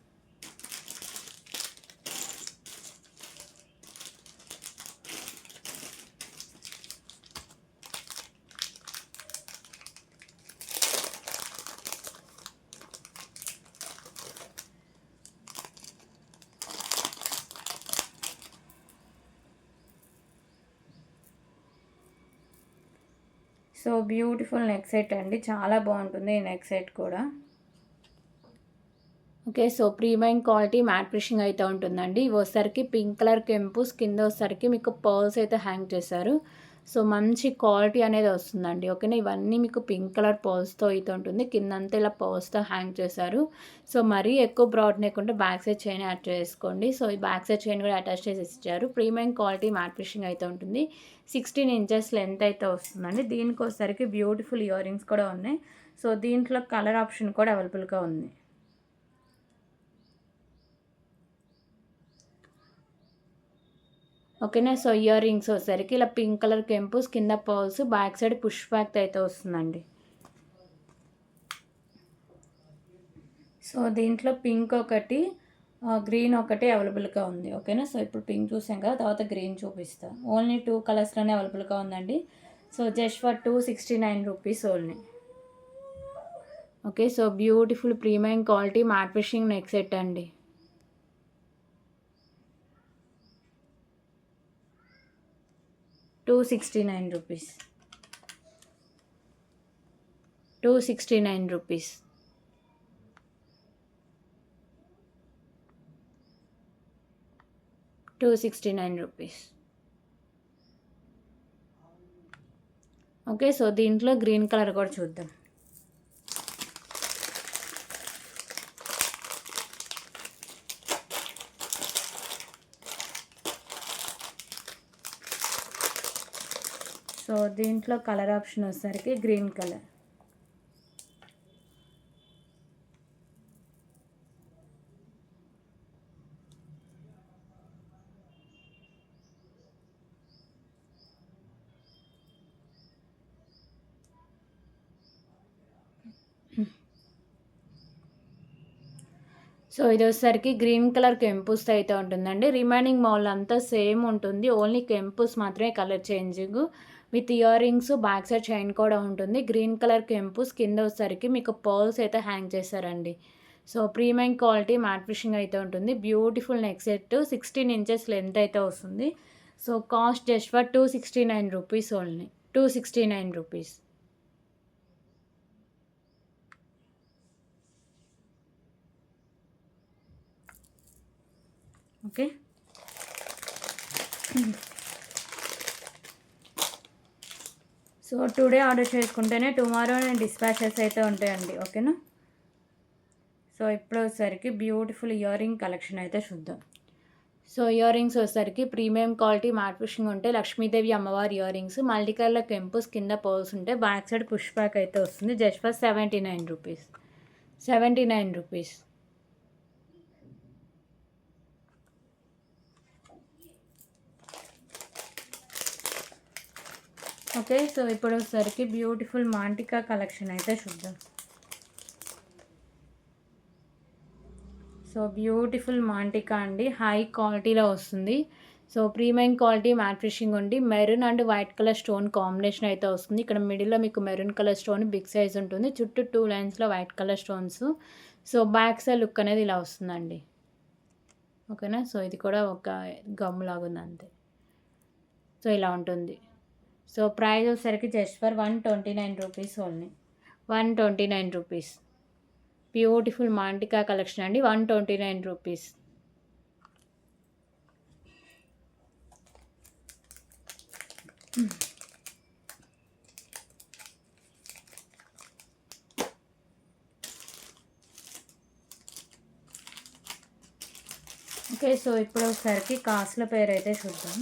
సో బ్యూటిఫుల్ నెక్ సెట్ అండి, చాలా బాగుంటుంది ఈ నెక్ సెట్ కూడా. Okay, so premium quality matte finishing అయితే ఉంటుందండి. ఇవి వచ్చేసరికి పింక్ కలర్ కెంపుస్, కింద వచ్చేసరికి మీకు పర్ల్స్ అయితే హ్యాంగ్ చేశారు. సో మంచి క్వాలిటీ అనేది వస్తుందండి. ఓకేనా, ఇవన్నీ మీకు పింక్ కలర్ పర్ల్స్తో అయితే ఉంటుంది. కిందంతా ఇలా పర్ల్స్తో హ్యాంగ్ చేశారు. సో మరీ ఎక్కువ బ్రాడ్ లేకుండా బ్యాక్ సైడ్ చైన్ యాడ్ చేసుకోండి. సో ఈ బ్యాక్ సైడ్ చైన్ కూడా అటాచ్ చేసి ఇచ్చారు. ప్రీమియం క్వాలిటీ మ్యాట్ ఫినిషింగ్ అయితే ఉంటుంది. 16 ఇంచెస్ లెంత్ అయితే వస్తుందండి. దీనికి వచ్చేసరికి బ్యూటిఫుల్ ఇయర్ రింగ్స్ కూడా ఉన్నాయి. సో దీంట్లో కలర్ ఆప్షన్ కూడా అవైలబుల్గా ఉంది. ఓకేనా, సో ఇయర్ రింగ్స్ వచ్చేసరికి ఇలా పింక్ కలర్ కెంపుస్, కింద pearls, back side push back అయితే వస్తుందండి. సో దీంట్లో పింక్ ఒకటి, గ్రీన్ ఒకటి అవైలబుల్గా ఉంది. ఓకేనా, సో ఇప్పుడు పింక్ చూసాం కదా, తర్వాత గ్రీన్ చూపిస్తాను. ఓన్లీ 2 కలర్స్లోనే అవైలబుల్గా ఉందండి. So just for 269 rupees only. Okay, so beautiful premium quality matte finishing neck set అండి. ₹269. ₹269. ₹269. ఓకే, సో దీంట్లో గ్రీన్ కలర్ కూడా చూద్దాం. సో దీంట్లో కలర్ ఆప్షన్ వచ్చేసరికి గ్రీన్ కలర్. సో ఇది వచ్చేసరికి గ్రీన్ కలర్ కెంపుస్ అయితే ఉంటుందండి. రిమైనింగ్ మాల్ అంతా సేమ్ ఉంటుంది, ఓన్లీ కెంపుస్ మాత్రమే colour changing. With ear rings, back side chain కూడా ఉంటుంది. గ్రీన్ కలర్ కెంపుస్, కింద వచ్చేసరికి మీకు పర్ల్స్ అయితే హ్యాంగ్ చేశారండి. So premium quality matte finishing అయితే ఉంటుంది. Beautiful neck set, 16 inches length అయితే వస్తుంది. So cost just for ₹269 only. ₹269. Okay, so today order చేసుకుంటేనే టుమారో డిస్పాచెస్ అయితే ఉంటాయండి. ఓకేనా, సో ఇప్పుడు వచ్చేసరికి బ్యూటిఫుల్ ఇయర్ రింగ్ కలెక్షన్ అయితే చూద్దాం. సో ఇయర్ రింగ్స్ వచ్చేసరికి ప్రీమియం క్వాలిటీ మ్యాట్ ఫినిషింగ్ ఉంటాయి. లక్ష్మీదేవి అమ్మవారి ఇయర్ రింగ్స్, మల్టీ కలర్ కెంపుస్, కింద పర్ల్స్ ఉంటాయి. బ్యాక్ సైడ్ పుష్ బ్యాక్ అయితే వస్తుంది. Just for ₹79. ₹79. ఓకే, సో ఇప్పుడు వచ్చేసరికి బ్యూటిఫుల్ మాంటికా కలెక్షన్ అయితే చూద్దాం. సో బ్యూటిఫుల్ మాంటికా అండి, హై క్వాలిటీలో వస్తుంది. So premium quality matte finishing ఉండి maroon and white colour stone combination అయితే వస్తుంది. ఇక్కడ మిడిల్లో మీకు maroon colour stone big size ఉంటుంది. చుట్టూ 2 లైన్స్లో white colour stones. So back side look అనేది ఇలా వస్తుందండి. ఓకేనా, సో ఇది కూడా ఒక గమ్ లాగా ఉంది అంతే. సో ఇలా ఉంటుంది. సో ప్రైస్ వచ్చేసరికి జస్ట్ ఫర్ ₹129 ఓన్లీ. ₹129. బ్యూటిఫుల్ మాంటికా కలెక్షన్ అండి, ₹129. ఓకే, సో ఇప్పుడు ఒకసారికి కాస్ట్ల పేరు అయితే చూద్దాం.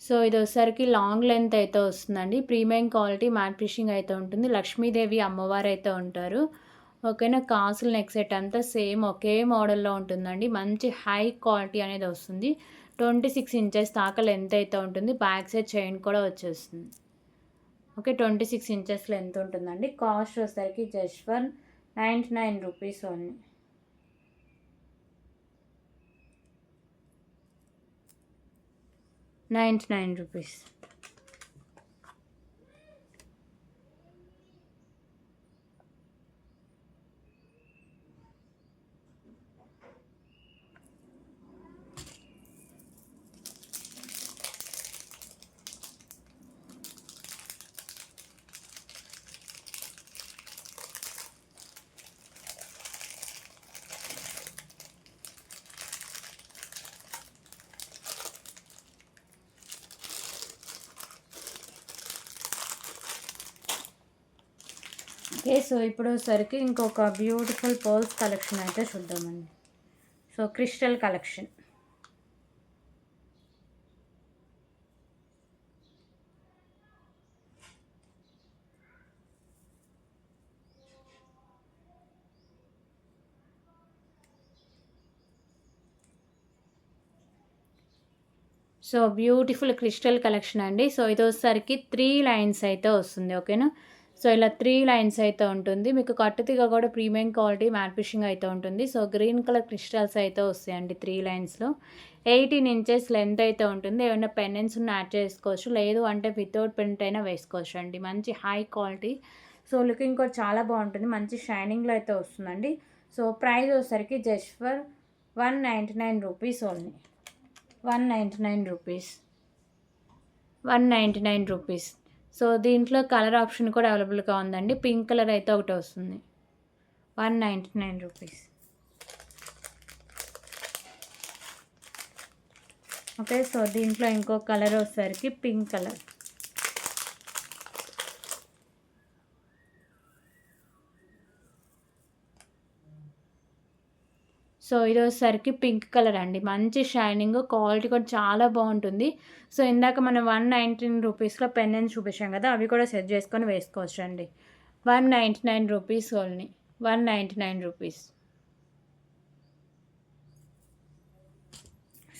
సో ఇది వచ్చేసరికి లాంగ్ లెంత్ అయితే వస్తుందండి. ప్రీమియం క్వాలిటీ మ్యాట్ ఫినిషింగ్ అయితే ఉంటుంది. లక్ష్మీదేవి అమ్మవారు అయితే ఉంటారు. ఓకేనా, కాసుల నెక్ సెట్ అంతా సేమ్ ఒకే మోడల్లో ఉంటుందండి. మంచి హై క్వాలిటీ అనేది వస్తుంది. 26 ఇంచెస్ దాకా లెంత్ అయితే ఉంటుంది. బ్యాక్ సైడ్ చైన్ కూడా వచ్చేస్తుంది. ఓకే, 26 ఇంచెస్ లెంత్ ఉంటుందండి. కాస్ట్ వచ్చేసరికి just for 99 rupees only. 99 rupees. Okay, so ఇప్పుడు సరికి ఇంకొక బ్యూటిఫుల్ పర్ల్స్ కలెక్షన్ అయితే చూద్దామండి. So crystal collection. So beautiful crystal collection అండి. సో ఇది వచ్చేసరికి 3 లైన్స్ అయితే వస్తుంది. ఓకేనా, సో ఇలా 3 లైన్స్ అయితే ఉంటుంది. మీకు కట్టుతిగా కూడా ప్రీమియం క్వాలిటీ మ్యాట్ ఫిషింగ్ అయితే ఉంటుంది. సో గ్రీన్ కలర్ క్రిస్టల్స్ అయితే వస్తాయండి 3 లైన్స్లో. 18 ఇంచెస్ లెంత్ అయితే ఉంటుంది. ఏమైనా పెండెంట్స్ ఉన్న యాడ్ చేసుకోవచ్చు, లేదు అంటే వితౌట్ పెండెంట్ అయినా వేసుకోవచ్చు అండి. మంచి హై క్వాలిటీ. సో లుకింగ్ కూడా చాలా బాగుంటుంది. మంచి షైనింగ్లో అయితే వస్తుందండి. సో ప్రైస్ వచ్చేసరికి just for 199 rupees only. 199 rupees. 199 rupees. So దీంట్లో కలర్ ఆప్షన్ కూడా అవైలబుల్గా ఉందండి. పింక్ కలర్ అయితే ఒకటి వస్తుంది. 199 రూపీస్. ఓకే, సో దీంట్లో ఇంకో కలర్ వచ్చేసరికి పింక్ కలర్. సో ఇది వచ్చేసరికి పింక్ కలర్ అండి. మంచి షైనింగ్, క్వాలిటీ కూడా చాలా బాగుంటుంది. సో ఇందాక మనం 119 రూపీస్లో పెండెంట్ చూపించాం కదా, అవి కూడా సెట్ చేసుకొని వేసుకోవచ్చు అండి. 199 రూపీస్ ఓన్లీ. 199 రూపీస్.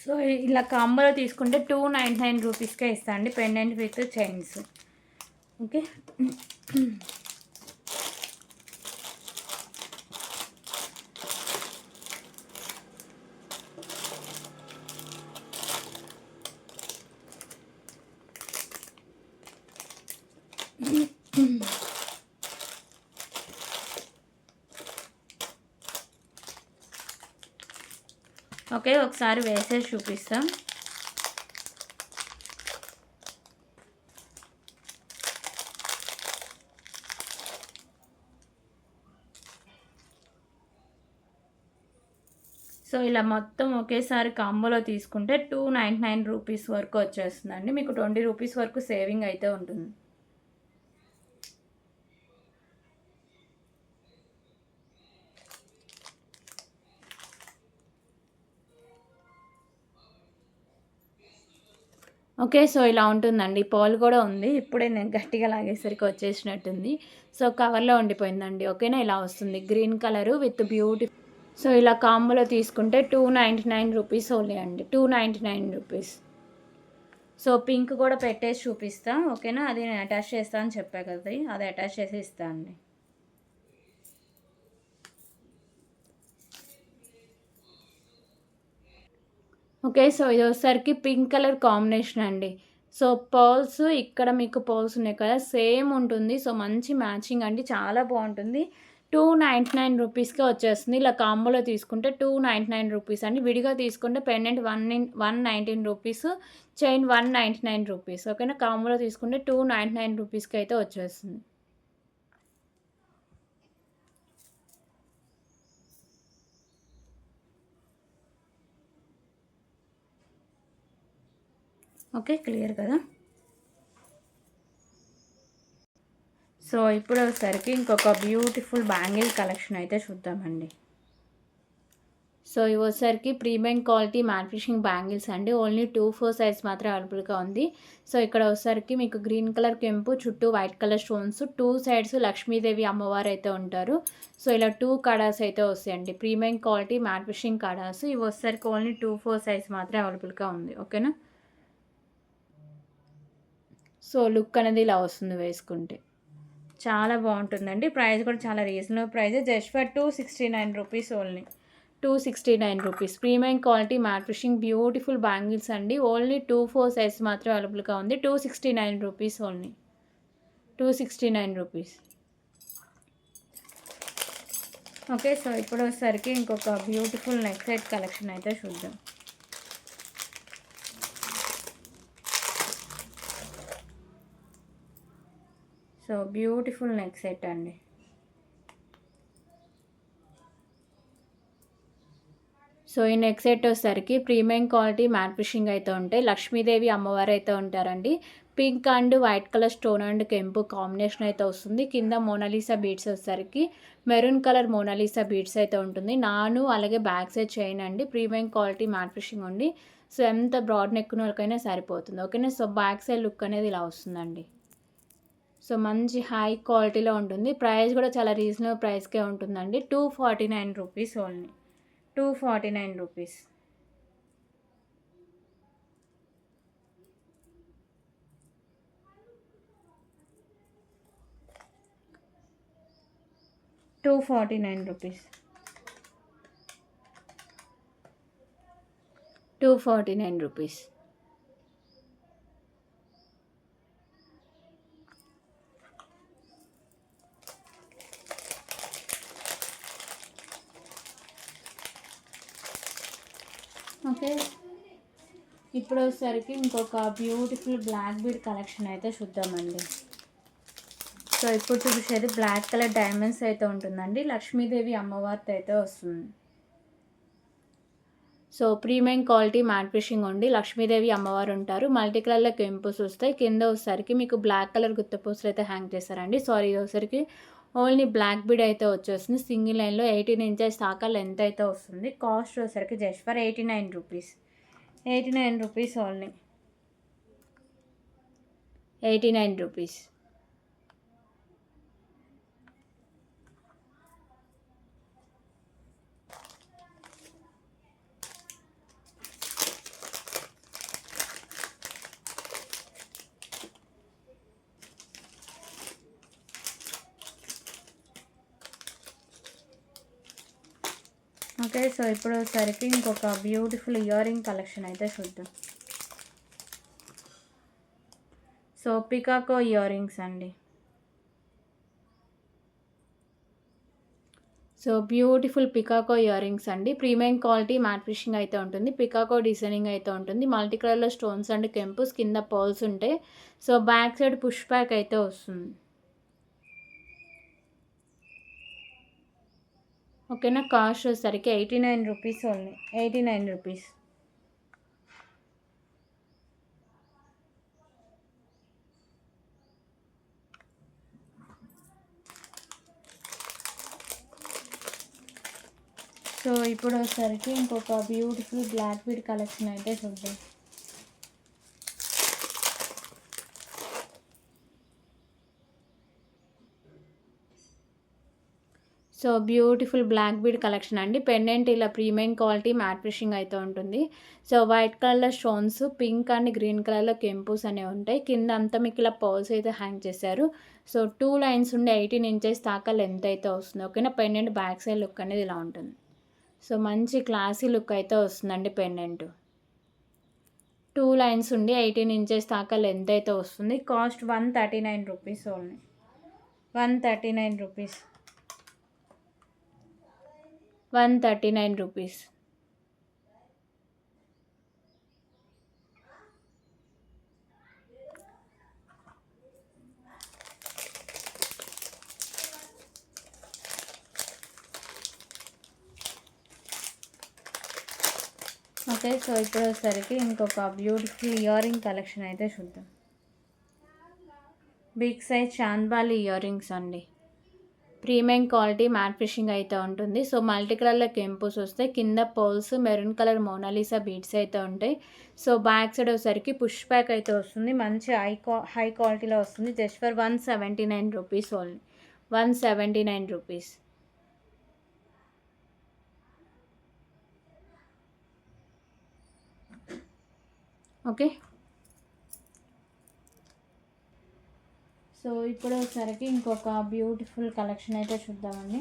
సో ఇలా కాంబోలో తీసుకుంటే 299 రూపీస్కే ఇస్తా అండి, pendant with chains. Okay, okay, ఒకసారి వేసేసి చూపిస్తాం. సో ఇలా మొత్తం ఒకేసారి కాంబోలో తీసుకుంటే 299 రూపీస్ వరకు వచ్చేస్తుందండి. మీకు 20 రూపీస్ వరకు సేవింగ్ అయితే ఉంటుంది. ఓకే, సో ఇలా ఉంటుందండి. పాలు కూడా ఉంది. ఇప్పుడే నేను గట్టిగా లాగేసరికి వచ్చేసినట్టుంది. సో కవర్లో ఉండిపోయిందండి. ఓకేనా, ఇలా వస్తుంది green colour with beauty. So ఇలా కాంబోలో తీసుకుంటే 299 రూపీస్ ఓన్లీ అండి. 299 రూపీస్. సో పింక్ కూడా పెట్టేసి చూపిస్తా. ఓకేనా, అది నేను అటాచ్ చేస్తా అని చెప్పా కదా, అది అటాచ్ చేసి ఇస్తా అండి. ఓకే, సో ఇది వచ్చేసరికి పింక్ కలర్ కాంబినేషన్ అండి. సో పర్ల్స్ ఇక్కడ మీకు పర్ల్స్ ఉన్నాయి కదా, సేమ్ ఉంటుంది. సో మంచి మ్యాచింగ్ అండి, చాలా బాగుంటుంది. 299 రూపీస్కే వచ్చేస్తుంది. ఇలా కాంబోలో తీసుకుంటే 299 రూపీస్ అండి. విడిగా తీసుకుంటే పెండెంట్ 119 రూపీస్, చైన్ 199 రూపీస్. ఓకేనా, కాంబోలో తీసుకుంటే 299 రూపీస్కి అయితే వచ్చేస్తుంది. ఓకే, క్లియర్ కదా. సో ఇప్పుడు వచ్చేసరికి ఇంకొక బ్యూటిఫుల్ బ్యాంగిల్ కలెక్షన్ అయితే చూద్దామండి. సో ఇవి వచ్చేసరికి premium quality matte finishing bangles అండి. ఓన్లీ 2, 4 సైజ్ మాత్రం అవైలబుల్గా ఉంది. సో ఇక్కడ వచ్చేసరికి మీకు గ్రీన్ కలర్ కెంపు, చుట్టూ white colour stones, 2 sides Lakshmidevi అమ్మవారు అయితే ఉంటారు. సో ఇలా 2 కడాస్ అయితే వస్తాయండి. Premium quality matte finishing kadas. ఇవి వచ్చేసరికి ఓన్లీ 2, 4 సైజ్ మాత్రం అవైలబుల్గా ఉంది. ఓకేనా. సో లుక్ అనేది ఇలా వస్తుంది వేసుకుంటే. చాలా బాగుంటుందండి. ప్రైస్ కూడా చాలా reasonable price. Just for 269 rupees only. 269 rupees. Premium quality matte finishing beautiful bangles అండి. ఓన్లీ 2, 4 సైజ్ మాత్రం అవైలబుల్గా ఉంది. 269 rupees only. 269 rupees. Okay. So ఇప్పుడు వచ్చేసరికి ఇంకొక బ్యూటిఫుల్ నెక్ సెట్ కలెక్షన్ అయితే చూద్దాం. సో బ్యూటిఫుల్ నెక్ సెట్ అండి. సో ఈ నెక్ సెట్ వచ్చేసరికి ప్రీమియం క్వాలిటీ మ్యాట్ ఫినిషింగ్ అయితే ఉంటాయి. లక్ష్మీదేవి అమ్మవారు అయితే ఉంటారండి. Pink and white colour stone and కెంపు కాంబినేషన్ అయితే వస్తుంది. కింద మోనాలిసా బీడ్స్ వచ్చేసరికి మెరూన్ కలర్ మోనాలిసా బీడ్స్ అయితే ఉంటుంది. అలాగే బ్యాక్ సైడ్ చైన్ అండి. ప్రీమియం క్వాలిటీ మ్యాట్ ఫినిషింగ్ ఉంది. సో ఎంత బ్రాడ్ నెక్ వాళ్ళకైనా సరిపోతుంది. ఓకేనా. సో బ్యాక్ సైడ్ లుక్ అనేది ఇలా వస్తుందండి. సో మంచి హై క్వాలిటీలో ఉంటుంది. ప్రైస్ కూడా చాలా రీజనబుల్ ప్రైస్కే ఉంటుందండి. 249 rupees only. 249 rupees. $249 rupees. 249 rupees. Okay. ఇప్పుడు వచ్చేసరికి ఇంకొక బ్యూటిఫుల్ బ్లాక్ బీడ్ కలెక్షన్ అయితే చూద్దామండి. సో ఇప్పుడు చూసేది బ్లాక్ కలర్ డైమండ్స్ అయితే ఉంటుందండి. లక్ష్మీదేవి అమ్మవారితో అయితే వస్తుంది. So premium quality matte finishing ఉండి లక్ష్మీదేవి అమ్మవారు ఉంటారు. మల్టీ కలర్లో కెంపుస్ వస్తాయి. కింద వచ్చేసరికి మీకు బ్లాక్ కలర్ గుత్తపూసలు అయితే హ్యాంగ్ చేస్తారండి. సారీ, ఇది వచ్చేసరికి ఓన్లీ బ్లాక్ బీడ్ అయితే వచ్చేస్తుంది. సింగిల్ లైన్లో 18 ఇంచెస్ దాకా లెంత్ అయితే వస్తుంది. కాస్ట్ వచ్చేసరికి just for 89 rupees. 89 rupees only. 89 rupees. Okay. So ఇప్పుడు వచ్చేసరికి ఇంకొక బ్యూటిఫుల్ ఇయర్ రింగ్ కలెక్షన్ అయితే చూద్దాం. సో పికాకో ఇయర్ రింగ్స్ అండి. సో బ్యూటిఫుల్ పికాకో ఇయర్ రింగ్స్ అండి. ప్రీమియం క్వాలిటీ మ్యాట్ ఫినిషింగ్ అయితే ఉంటుంది. పికాకో డిజైనింగ్ అయితే ఉంటుంది. మల్టీ కలర్లో స్టోన్స్ అండ్ కెంపుస్, కింద పర్ల్స్ ఉంటాయి. So back side push back అయితే వస్తుంది. ఓకేనా. కాస్ట్ వచ్చేసరికి 89 రూపీస్ ఓన్లీ. 89 రూపీస్. సో ఇప్పుడు వచ్చేసరికి ఇంకొక బ్యూటిఫుల్ బ్లాక్ బీడ్ కలెక్షన్ అయితే చూద్దాం. So beautiful black bead collection అండి. పెండెంట్ ఇలా ప్రీమియం క్వాలిటీ మ్యాట్ ఫినిషింగ్ అయితే ఉంటుంది. సో వైట్ కలర్లో స్టోన్స్, పింక్ అండ్ గ్రీన్ కలర్లో కెంపుస్ అనేవి ఉంటాయి. కింద అంతా మీకు ఇలా పర్ల్స్ అయితే హ్యాంగ్ చేశారు. సో 2 లైన్స్ ఉండి 18 ఇంచెస్ దాకా లెంత్ అయితే వస్తుంది. ఓకేనా. పెండెంట్ బ్యాక్ సైడ్ లుక్ అనేది ఇలా ఉంటుంది. సో మంచి క్లాసీ లుక్ అయితే వస్తుందండి పెండెంట్. 2 లైన్స్ ఉండి 18 ఇంచెస్ దాకా లెంత్ అయితే వస్తుంది. Cost 139 rupees only. 139 rupees. 139 rupees. Okay. So ఇప్పుడు వచ్చేసరికి ఇంకొక బ్యూటిఫుల్ ఇయర్ రింగ్ కలెక్షన్ అయితే చూద్దాం. Big size chandbali earrings అండి. ప్రీమియం క్వాలిటీ మ్యాట్ ఫినిషింగ్ అయితే ఉంటుంది. సో మల్టీ కలర్లో కెంపుస్ వస్తాయి. కింద pearls maroon colour Mona Lisa beads అయితే ఉంటాయి. సో బ్యాక్ సైడ్ వచ్చేసరికి పుష్ బ్యాక్ అయితే వస్తుంది. మంచి హై క్వాలిటీలో వస్తుంది. Just for 179 rupees only. 179 rupees. Okay. So ఇప్పుడు వచ్చేసరికి ఇంకొక బ్యూటిఫుల్ కలెక్షన్ అయితే చూద్దామండి.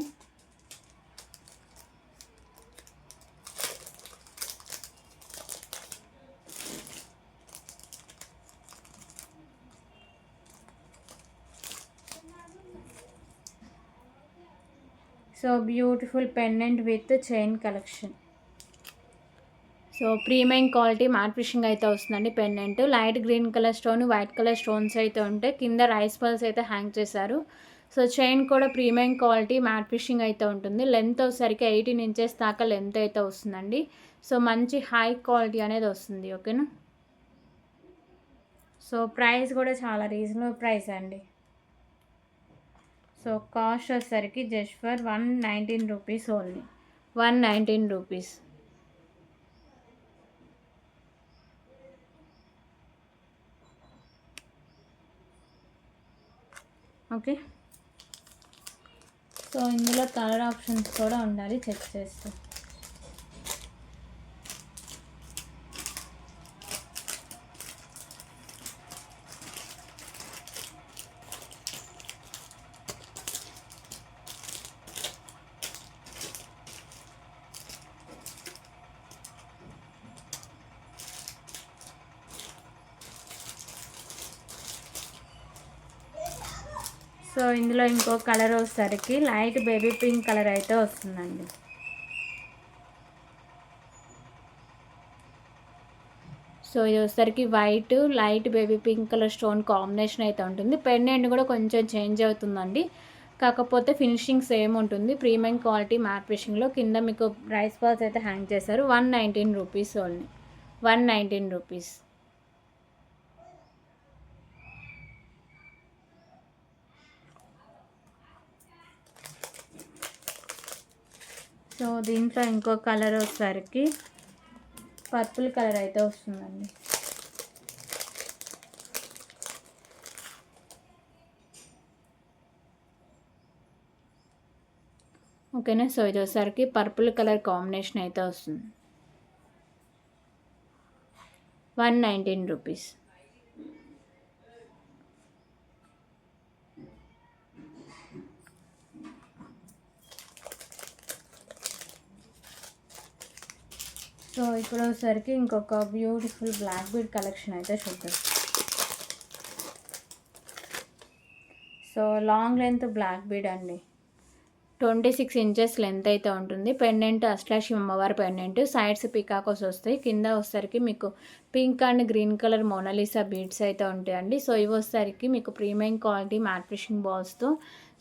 So beautiful pendant with chain collection. So premium quality matte finishing అయితే వస్తుందండి. Pendant light green colour stone, white colour stones అయితే ఉంటాయి. కింద రైస్ పర్ల్స్ అయితే హ్యాంగ్ చేశారు. సో చైన్ కూడా ప్రీమియం క్వాలిటీ మ్యాట్ ఫినిషింగ్ అయితే ఉంటుంది. లెంత్ వచ్చేసరికి 18 ఇంచెస్ దాకా లెంత్ అయితే వస్తుందండి. సో మంచి హై క్వాలిటీ అనేది వస్తుంది. ఓకేనా. సో ప్రైస్ కూడా చాలా రీజనబుల్ ప్రైస్ అండి. సో కాస్ట్ వచ్చేసరికి just for 119 rupees only. 119 rupees. Okay. So ఇందులో కలర్ ఆప్షన్స్ కూడా ఉండాలి, చెక్ చేస్తూ. సో ఇందులో ఇంకో కలర్ వచ్చేసరికి లైట్ బేబీ పింక్ కలర్ అయితే వస్తుందండి. సో ఇది వచ్చేసరికి white light baby pink colour stone combination అయితే ఉంటుంది. పెండెంట్ కూడా కొంచెం చేంజ్ అవుతుందండి, కాకపోతే ఫినిషింగ్ సేమ్ ఉంటుంది. ప్రీమియం క్వాలిటీ మ్యాట్ ఫినిషింగ్లో కింద మీకు రైస్ బాల్స్ అయితే హ్యాంగ్ చేశారు. 119 రూపీస్ ఓన్లీ. 119 రూపీస్. సో దీంట్లో ఇంకో కలర్ వచ్చేసరికి పర్పుల్ కలర్ అయితే వస్తుందండి. ఓకేనా. సో ఇది వచ్చేసరికి పర్పుల్ కలర్ కాంబినేషన్ అయితే వస్తుంది. 119 రూపీస్. సో ఇప్పుడు వచ్చేసరికి ఇంకొక బ్యూటిఫుల్ బ్లాక్ బీడ్ కలెక్షన్ అయితే చూద్దాం. So long length black bead అండి. 26 ఇంచెస్ లెంత్ అయితే ఉంటుంది. పెండెంట్ అష్టలక్ష్మి అమ్మవారి పెండెంట్. సైడ్స్ పికాకోస్ వస్తాయి. కింద వచ్చేసరికి మీకు pink and green colour Mona Lisa beads అయితే ఉంటాయండి. సో ఇవి వచ్చేసరికి మీకు ప్రీమియం క్వాలిటీ మ్యాట్ ఫినిషింగ్ బాల్స్తో.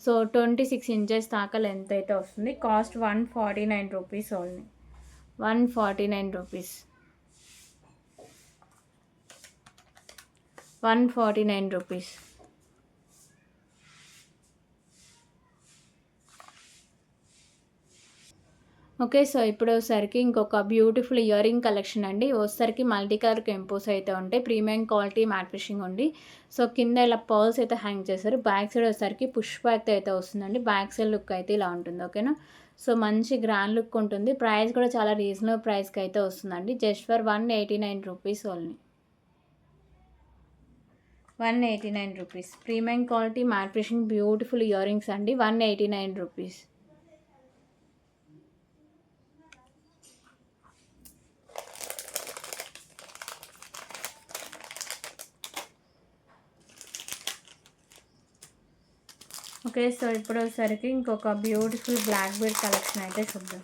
సో 26 ఇంచెస్ దాకా లెంత్ అయితే వస్తుంది. Cost 149 rupees only. 149 rupees. 149 rupees. Okay. So ఇప్పుడు వచ్చేసరికి ఇంకొక బ్యూటిఫుల్ ఇయర్ రింగ్ కలెక్షన్ అండి. వచ్చేసరికి మల్టీ కలర్ కెంపోస్ అయితే ఉంటాయి. ప్రీమియం క్వాలిటీ మ్యాట్ ఫినిషింగ్ ఉంది. సో కింద ఇలా పర్ల్స్ అయితే హ్యాంగ్ చేశారు. బ్యాక్ సైడ్ వచ్చేసరికి పుష్ బ్యాక్ అయితే వస్తుందండి. బ్యాక్ సైడ్ లుక్ అయితే ఇలా ఉంటుంది. ఓకేనా. సో మంచి గ్రాండ్ లుక్ ఉంటుంది. ప్రైస్ కూడా చాలా రీజనబుల్ ప్రైస్కి అయితే వస్తుందండి. Just for 189 rupees only. 189 rupees. Premium quality matte finishing beautiful earrings అండి. 189 రూపీస్. ఓకే. సో ఇప్పుడు వచ్చేసరికి ఇంకొక బ్యూటిఫుల్ బ్లాక్ బీడ్ కలెక్షన్ అయితే చూద్దాం.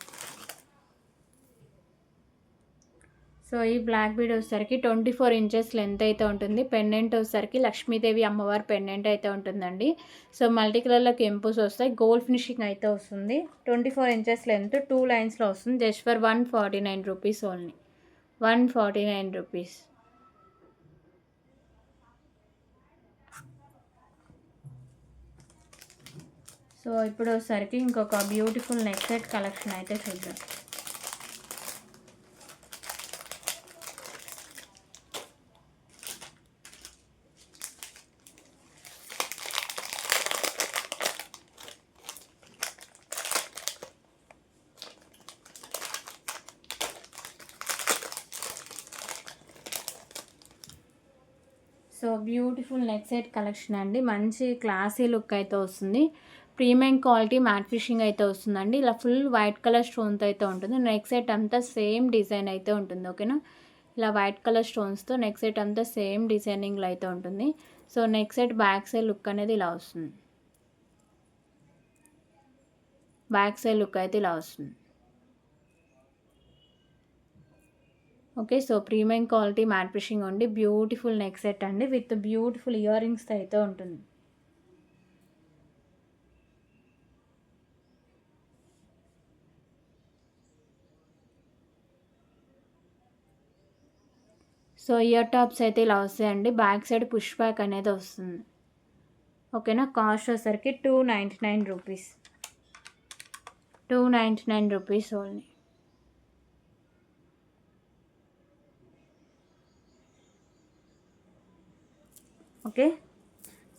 సో ఈ బ్లాక్ బీడ్ వచ్చేసరికి 24 ఇంచెస్ లెంత్ అయితే ఉంటుంది. పెండెంట్ వచ్చేసరికి లక్ష్మీదేవి అమ్మవారి పెండెంట్ అయితే ఉంటుందండి. సో మల్టీ కలర్లో కెంపుస్ వస్తాయి. గోల్డ్ ఫినిషింగ్ అయితే వస్తుంది. 24 ఇంచెస్ లెంత్ 2 లైన్స్లో వస్తుంది. Just for 149 rupees only. 149 rupees. So so ఇప్పుడు వచ్చేసరికి ఇంకొక బ్యూటిఫుల్ నెక్ సెట్ కలెక్షన్ అయితే చూద్దాం. So beautiful neck set collection అండి. మంచి క్లాసీ లుక్ అయితే వస్తుంది. ప్రీమియం క్వాలిటీ మ్యాట్ ఫిషింగ్ అయితే వస్తుందండి. ఇలా ఫుల్ వైట్ కలర్ స్టోన్తో అయితే ఉంటుంది. నెక్ సెట్ అంతా సేమ్ డిజైన్ అయితే ఉంటుంది. ఓకేనా, ఇలా వైట్ కలర్ స్టోన్స్తో నెక్ సెట్ అంతా సేమ్ డిజైనింగ్లో అయితే ఉంటుంది. So neck set back side look అనేది ఇలా వస్తుంది. బ్యాక్ సైడ్ లుక్ అయితే ఇలా వస్తుంది. Okay, so premium quality matte finishing ఉండి బ్యూటిఫుల్ నెక్ సెట్ అండి విత్ బ్యూటిఫుల్ ఇయర్ రింగ్స్తో అయితే ఉంటుంది. సో ఇయర్ టాప్స్ అయితే ఇలా వస్తాయండి. బ్యాక్ సైడ్ పుష్ బ్యాక్ అనేది వస్తుంది. ఓకేనా, కాస్ట్ వచ్చేసరికి 299 rupees. 299 rupees only. Okay,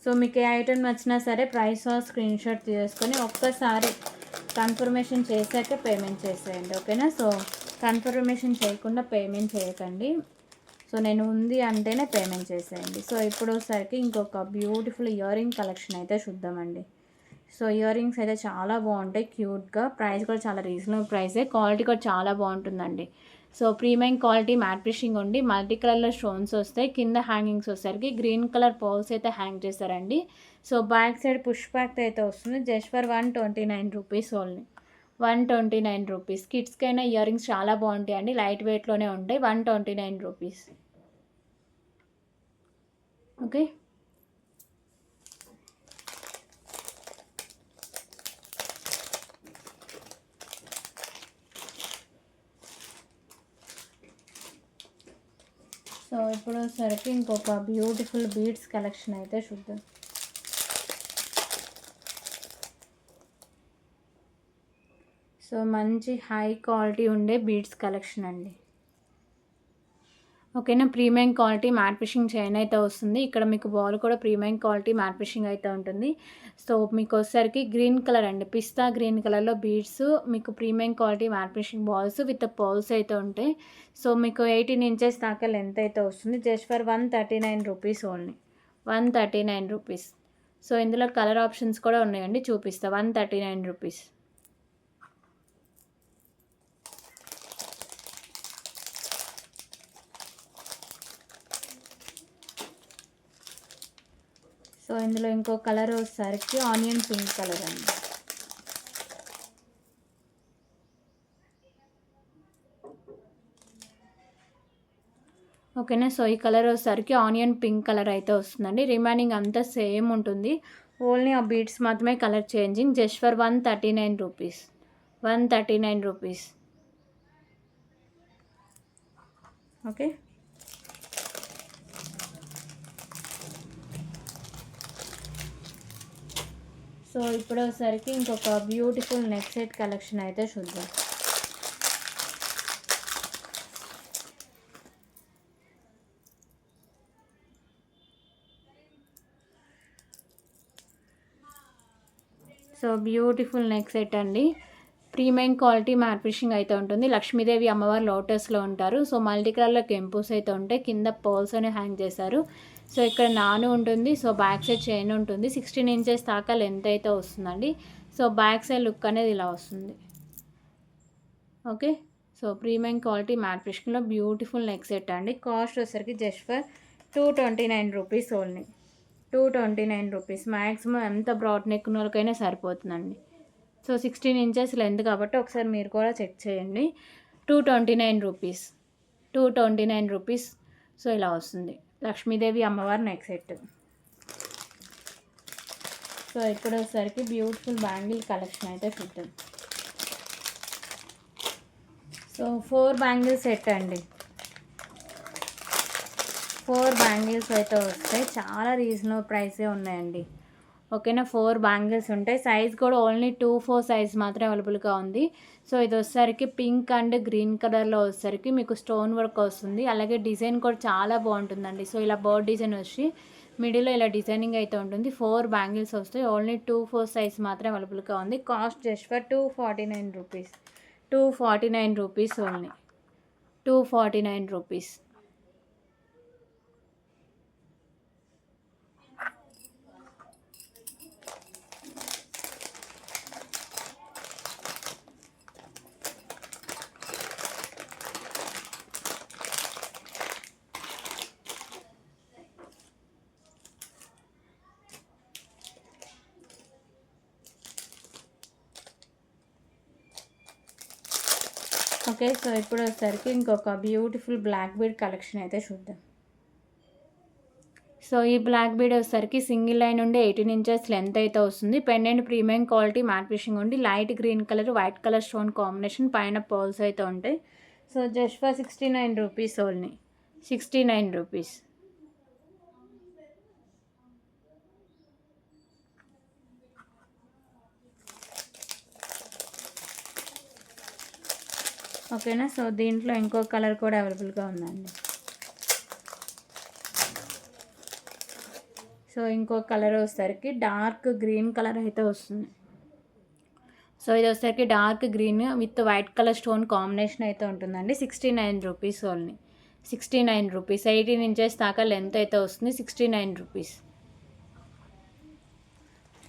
so మీకు ఏ ఐటెం నచ్చినా సరే ప్రైస్ స్క్రీన్ షాట్ తీసుకొని ఒక్కసారి కన్ఫర్మేషన్ చేశాక పేమెంట్ చేసేయండి. ఓకేనా, సో కన్ఫర్మేషన్ చేయకుండా పేమెంట్ చేయకండి. సో నేను ఉంది అంటేనే పేమెంట్ చేసేయండి. సో ఇప్పుడు ఒకసారికి ఇంకొక బ్యూటిఫుల్ ఇయర్ రింగ్ కలెక్షన్ అయితే చూద్దామండి. సో ఇయర్ రింగ్స్ అయితే చాలా బాగుంటాయి క్యూట్గా. ప్రైస్ కూడా చాలా రీజనబుల్ ప్రైసే. క్వాలిటీ కూడా చాలా బాగుంటుందండి. So premium quality matte finishing ఉండి మల్టీ కలర్లో స్టోన్స్ వస్తాయి. కింద హ్యాంగింగ్స్ వచ్చేసరికి గ్రీన్ కలర్ పర్ల్స్ అయితే హ్యాంగ్ చేస్తారండి. So back side push back అయితే వస్తుంది. Just for 129 rupees only. 129 rupees. కిడ్స్కి అయినా ఇయర్ రింగ్స్ చాలా బాగుంటాయి అండి. లైట్ వెయిట్లోనే ఉంటాయి. 129 రూపీస్. ఓకే, సో ఇప్పుడు సరికి ఇంకొక బ్యూటిఫుల్ బీడ్స్ కలెక్షన్ అయితే చూద్దాం. సో మంచి హై క్వాలిటీ ఉండే బీడ్స్ కలెక్షన్ అండి. ఓకేనా, premium quality matte fishing chain అయితే వస్తుంది. ఇక్కడ మీకు బాల్ కూడా ప్రీమియం క్వాలిటీ మ్యాట్ ఫిషింగ్ అయితే ఉంటుంది. సో మీకు వచ్చేసరికి గ్రీన్ కలర్ అండి, పిస్తా గ్రీన్ కలర్లో బీడ్స్, మీకు premium quality matte fishing balls with pearls అయితే ఉంటాయి. సో మీకు 18 ఇంచెస్ దాకా లెంత్ అయితే వస్తుంది. Just for 139 rupees only. 139 rupees. So ఇందులో కలర్ ఆప్షన్స్ కూడా ఉన్నాయండి, చూపిస్తా. 139 రూపీస్. సో ఇందులో ఇంకో కలర్ వచ్చేసరికి ఆనియన్ పింక్ కలర్ అండి. ఓకేనా, సో ఈ కలర్ వచ్చేసరికి ఆనియన్ పింక్ కలర్ అయితే వస్తుందండి. రిమైనింగ్ అంతా సేమ్ ఉంటుంది. ఓన్లీ ఆ బీడ్స్ మాత్రమే colour changing. Just for 139 rupees. 139 rupees. Okay, so ఇప్పుడు వచ్చేసరికి ఇంకొక బ్యూటిఫుల్ నెక్ సెట్ కలెక్షన్ అయితే చూద్దాం. సో బ్యూటిఫుల్ నెక్ సెట్ అండి. ప్రీమియం క్వాలిటీ మ్యాట్ ఫిషింగ్ అయితే ఉంటుంది. లక్ష్మీదేవి అమ్మవారు లోటస్లో ఉంటారు. సో మల్టీ కలర్లో కెంపుస్ అయితే ఉంటాయి. కింద పర్ల్స్ అని హ్యాంగ్ చేశారు. సో ఇక్కడ నాను ఉంటుంది. సో బ్యాక్ సైడ్ చైన్ ఉంటుంది. 16 ఇంచెస్ దాకా లెంత్ అయితే వస్తుందండి. సో బ్యాక్ సైడ్ లుక్ అనేది ఇలా వస్తుంది. Okay, so premium quality matte ఫిషింగ్లో బ్యూటిఫుల్ నెక్ సెట్ అండి. కాస్ట్ వచ్చేసరికి just for 229 rupees only. 229 rupees. Maximum ఎంత బ్రాడ్ నెక్ వాళ్ళకైనా సరిపోతుందండి. సో 16 ఇంచెస్ లెంత్ కాబట్టి ఒకసారి మీరు కూడా చెక్ చేయండి. 229 రూపీస్. 229 రూపీస్. సో ఇలా వస్తుంది లక్ష్మీదేవి అమ్మవారి నెక్ సెట్. సో ఇప్పుడు వచ్చేసరికి బ్యూటిఫుల్ బ్యాంగిల్ కలెక్షన్ అయితే చూద్దాం. సో 4 బ్యాంగిల్ సెట్ అండి. 4 బ్యాంగిల్స్ అయితే వస్తాయి. చాలా రీజనబుల్ ప్రైసే ఉన్నాయండి. ఓకేనా. 4 బ్యాంగిల్స్ ఉంటాయి. సైజ్ కూడా ఓన్లీ 2-4 సైజ్ మాత్రమే అవైలబుల్గా ఉంది. సో ఇది వచ్చేసరికి పింక్ అండ్ గ్రీన్ కలర్లో వచ్చేసరికి మీకు స్టోన్ వర్క్ వస్తుంది. అలాగే డిజైన్ కూడా చాలా బాగుంటుందండి. సో ఇలా బర్డ్ డిజైన్ వచ్చి మిడిల్లో ఇలా డిజైనింగ్ అయితే ఉంటుంది. 4 బ్యాంగిల్స్ వస్తాయి. ఓన్లీ 2-4 సైజ్ మాత్రమే అవైలబుల్గా ఉంది. Cost just for 249 rupees. 249 rupees only. 249 rupees. Okay. So ఇప్పుడు వచ్చేసరికి ఇంకొక బ్యూటిఫుల్ బ్లాక్ బీడ్ కలెక్షన్ అయితే చూద్దాం. సో ఈ బ్లాక్ బీడ్ వచ్చేసరికి సింగిల్ లైన్ ఉండి 18 ఇంచెస్ లెంత్ అయితే వస్తుంది. Pendant premium quality matte finishing ఉండి light green colour white colour stone combination పైన పర్ల్స్ అయితే ఉంటాయి. So just for 69 rupees only. 69 rupees. ఓకేనా. సో దీంట్లో ఇంకో కలర్ కూడా అవైలబుల్గా ఉందండి. సో ఇంకో కలర్ వచ్చేసరికి డార్క్ గ్రీన్ కలర్ అయితే వస్తుంది. సో ఇది వచ్చేసరికి dark green with white colour stone combination అయితే ఉంటుందండి. 69 రూపీస్ ఓన్లీ. 69 రూపీస్. 18 ఇంచెస్ దాకా లెంత్ అయితే వస్తుంది. 69 రూపీస్.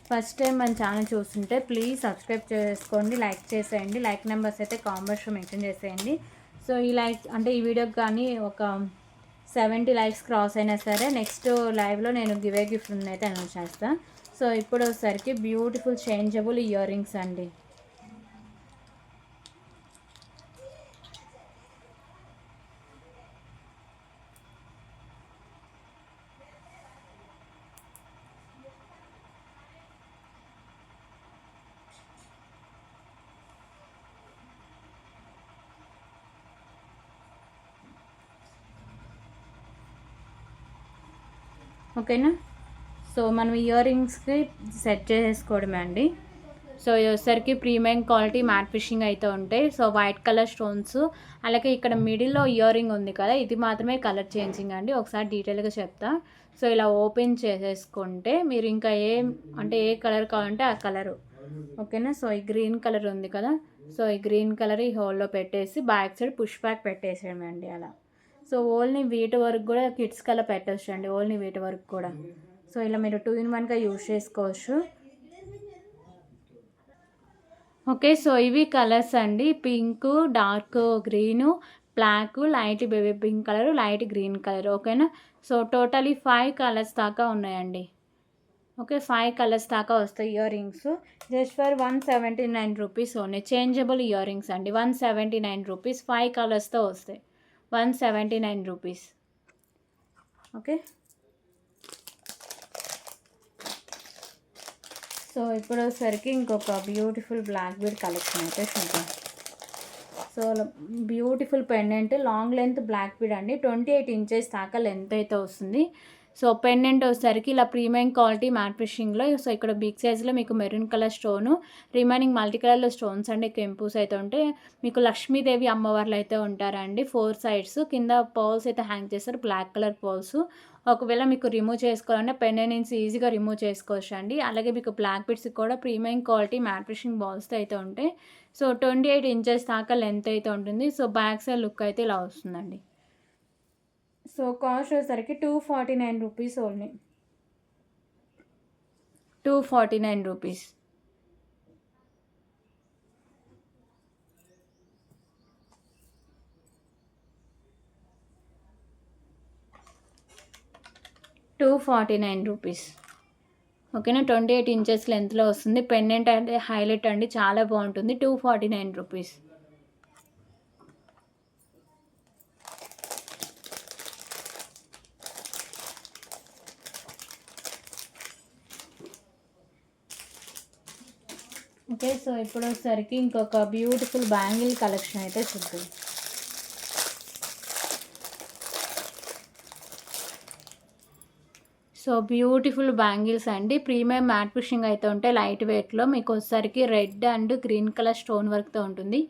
ఫస్ట్ టైం మన ఛానల్ చూస్తుంటే ప్లీజ్ సబ్స్క్రైబ్ చేసుకోండి, లైక్ చేసేయండి. లైక్ నెంబర్స్ అయితే కామెంట్స్లో మెన్షన్ చేసేయండి. సో ఈ లైక్ అంటే ఈ వీడియోకి కానీ ఒక 70 లైక్స్ క్రాస్ అయినా సరే నెక్స్ట్ లైవ్లో నేను గివే గిఫ్ట్ అయితే అనౌన్స్ చేస్తాను. సో ఇప్పుడు వచ్చేసరికి బ్యూటిఫుల్ చేంజబుల్ ఇయర్ రింగ్స్ అండి. ఓకేనా. సో మనం ఇయర్ రింగ్స్కి సెట్ చేసుకోవడమే అండి. సో ఇది వచ్చేసరికి ప్రీమియం క్వాలిటీ మ్యాట్ ఫినిషింగ్ అయితే ఉంటాయి. సో వైట్ కలర్ స్టోన్స్, అలాగే ఇక్కడ మిడిల్లో ఇయర్ రింగ్ ఉంది కదా, ఇది మాత్రమే కలర్ చేంజింగ్ అండి. ఒకసారి డీటెయిల్గా చెప్తా. సో ఇలా ఓపెన్ చేసేసుకుంటే మీరు ఇంకా ఏ కలర్ కావాలంటే ఆ కలరు. ఓకేనా. సో ఈ గ్రీన్ కలర్ ఉంది కదా, సో ఈ గ్రీన్ కలర్ ఈ హోల్లో పెట్టేసి బ్యాక్ సైడ్ పుష్ బ్యాక్ పెట్టేసేయడం అండి అలా. సో ఓన్లీ వీటి వరకు కూడా కిడ్స్ కల్లా పెట్టచ్చు అండి. ఓన్లీ వీటి వరకు కూడా. సో ఇలా మీరు 2-in-1గా యూజ్ చేసుకోవచ్చు. ఓకే. సో ఇవి కలర్స్ అండి. Pink, dark green, black, light baby pink colour, light green colour. ఓకేనా. సో టోటలీ 5 కలర్స్ దాకా ఉన్నాయండి. ఓకే. 5 కలర్స్ దాకా వస్తాయి earrings. Just for 179 rupees only. Changeable earrings అండి. 179 రూపీస్. 5 కలర్స్తో వస్తాయి. 179 రూపీస్. ఓకే. సో ఇప్పుడు వచ్చేసరికి ఇంకొక బ్యూటిఫుల్ బ్లాక్ బీడ్ కలెక్షన్ అయితే చూద్దాం. So beautiful pendant long length black bead అండి. 28 ఇంచెస్ దాకా లెంత్ అయితే వస్తుంది. సో పెండెంట్ వచ్చేసరికి ఇలా ప్రీమియం క్వాలిటీ మ్యాట్ ఫినిషింగ్లో. సో ఇక్కడ బిగ్ సైజ్లో మీకు maroon colour stone, remaining multi కలర్లో స్టోన్స్ అండి, కెంపుస్ అయితే ఉంటాయి. మీకు లక్ష్మీదేవి అమ్మవార్లు అయితే ఉంటారండి. 4 సైడ్స్ కింద పర్ల్స్ అయితే హ్యాంగ్ చేస్తారు, బ్లాక్ కలర్ పర్ల్స్. ఒకవేళ మీకు రిమూవ్ చేసుకోవాలంటే పెండెంట్ నుంచి ఈజీగా రిమూవ్ చేసుకోవచ్చు అండి. అలాగే మీకు బ్లాక్ బిడ్స్ కూడా ప్రీమియం క్వాలిటీ మ్యాట్ ఫినిషింగ్ బాల్స్తో అయితే ఉంటాయి. సో 28 ఇంచెస్ దాకా లెంత్ అయితే ఉంటుంది. సో బ్యాక్ సైడ్ లుక్ అయితే ఇలా వస్తుందండి. సో కాస్ట్ వచ్చేసరికి 249 రూపీస్ ఓన్లీ. 249 రూపీస్. రూపీస్. ఓకేనా. 28 ఇంచెస్ లెంత్లో వస్తుంది. పెండెంట్ అంటే హైలైట్ అండి, చాలా బాగుంటుంది. 249 రూపీస్. ఓకే. సో ఇప్పుడు వచ్చేసరికి ఇంకొక బ్యూటిఫుల్ బ్యాంగిల్ కలెక్షన్ అయితే చూద్దాం. సో బ్యూటిఫుల్ బ్యాంగిల్స్ అండి, ప్రీమియం మ్యాట్ ఫినిషింగ్ అయితే ఉంటాయి, లైట్ వెయిట్లో. మీకు వచ్చేసరికి red and green colour stone వర్క్తో ఉంటుంది.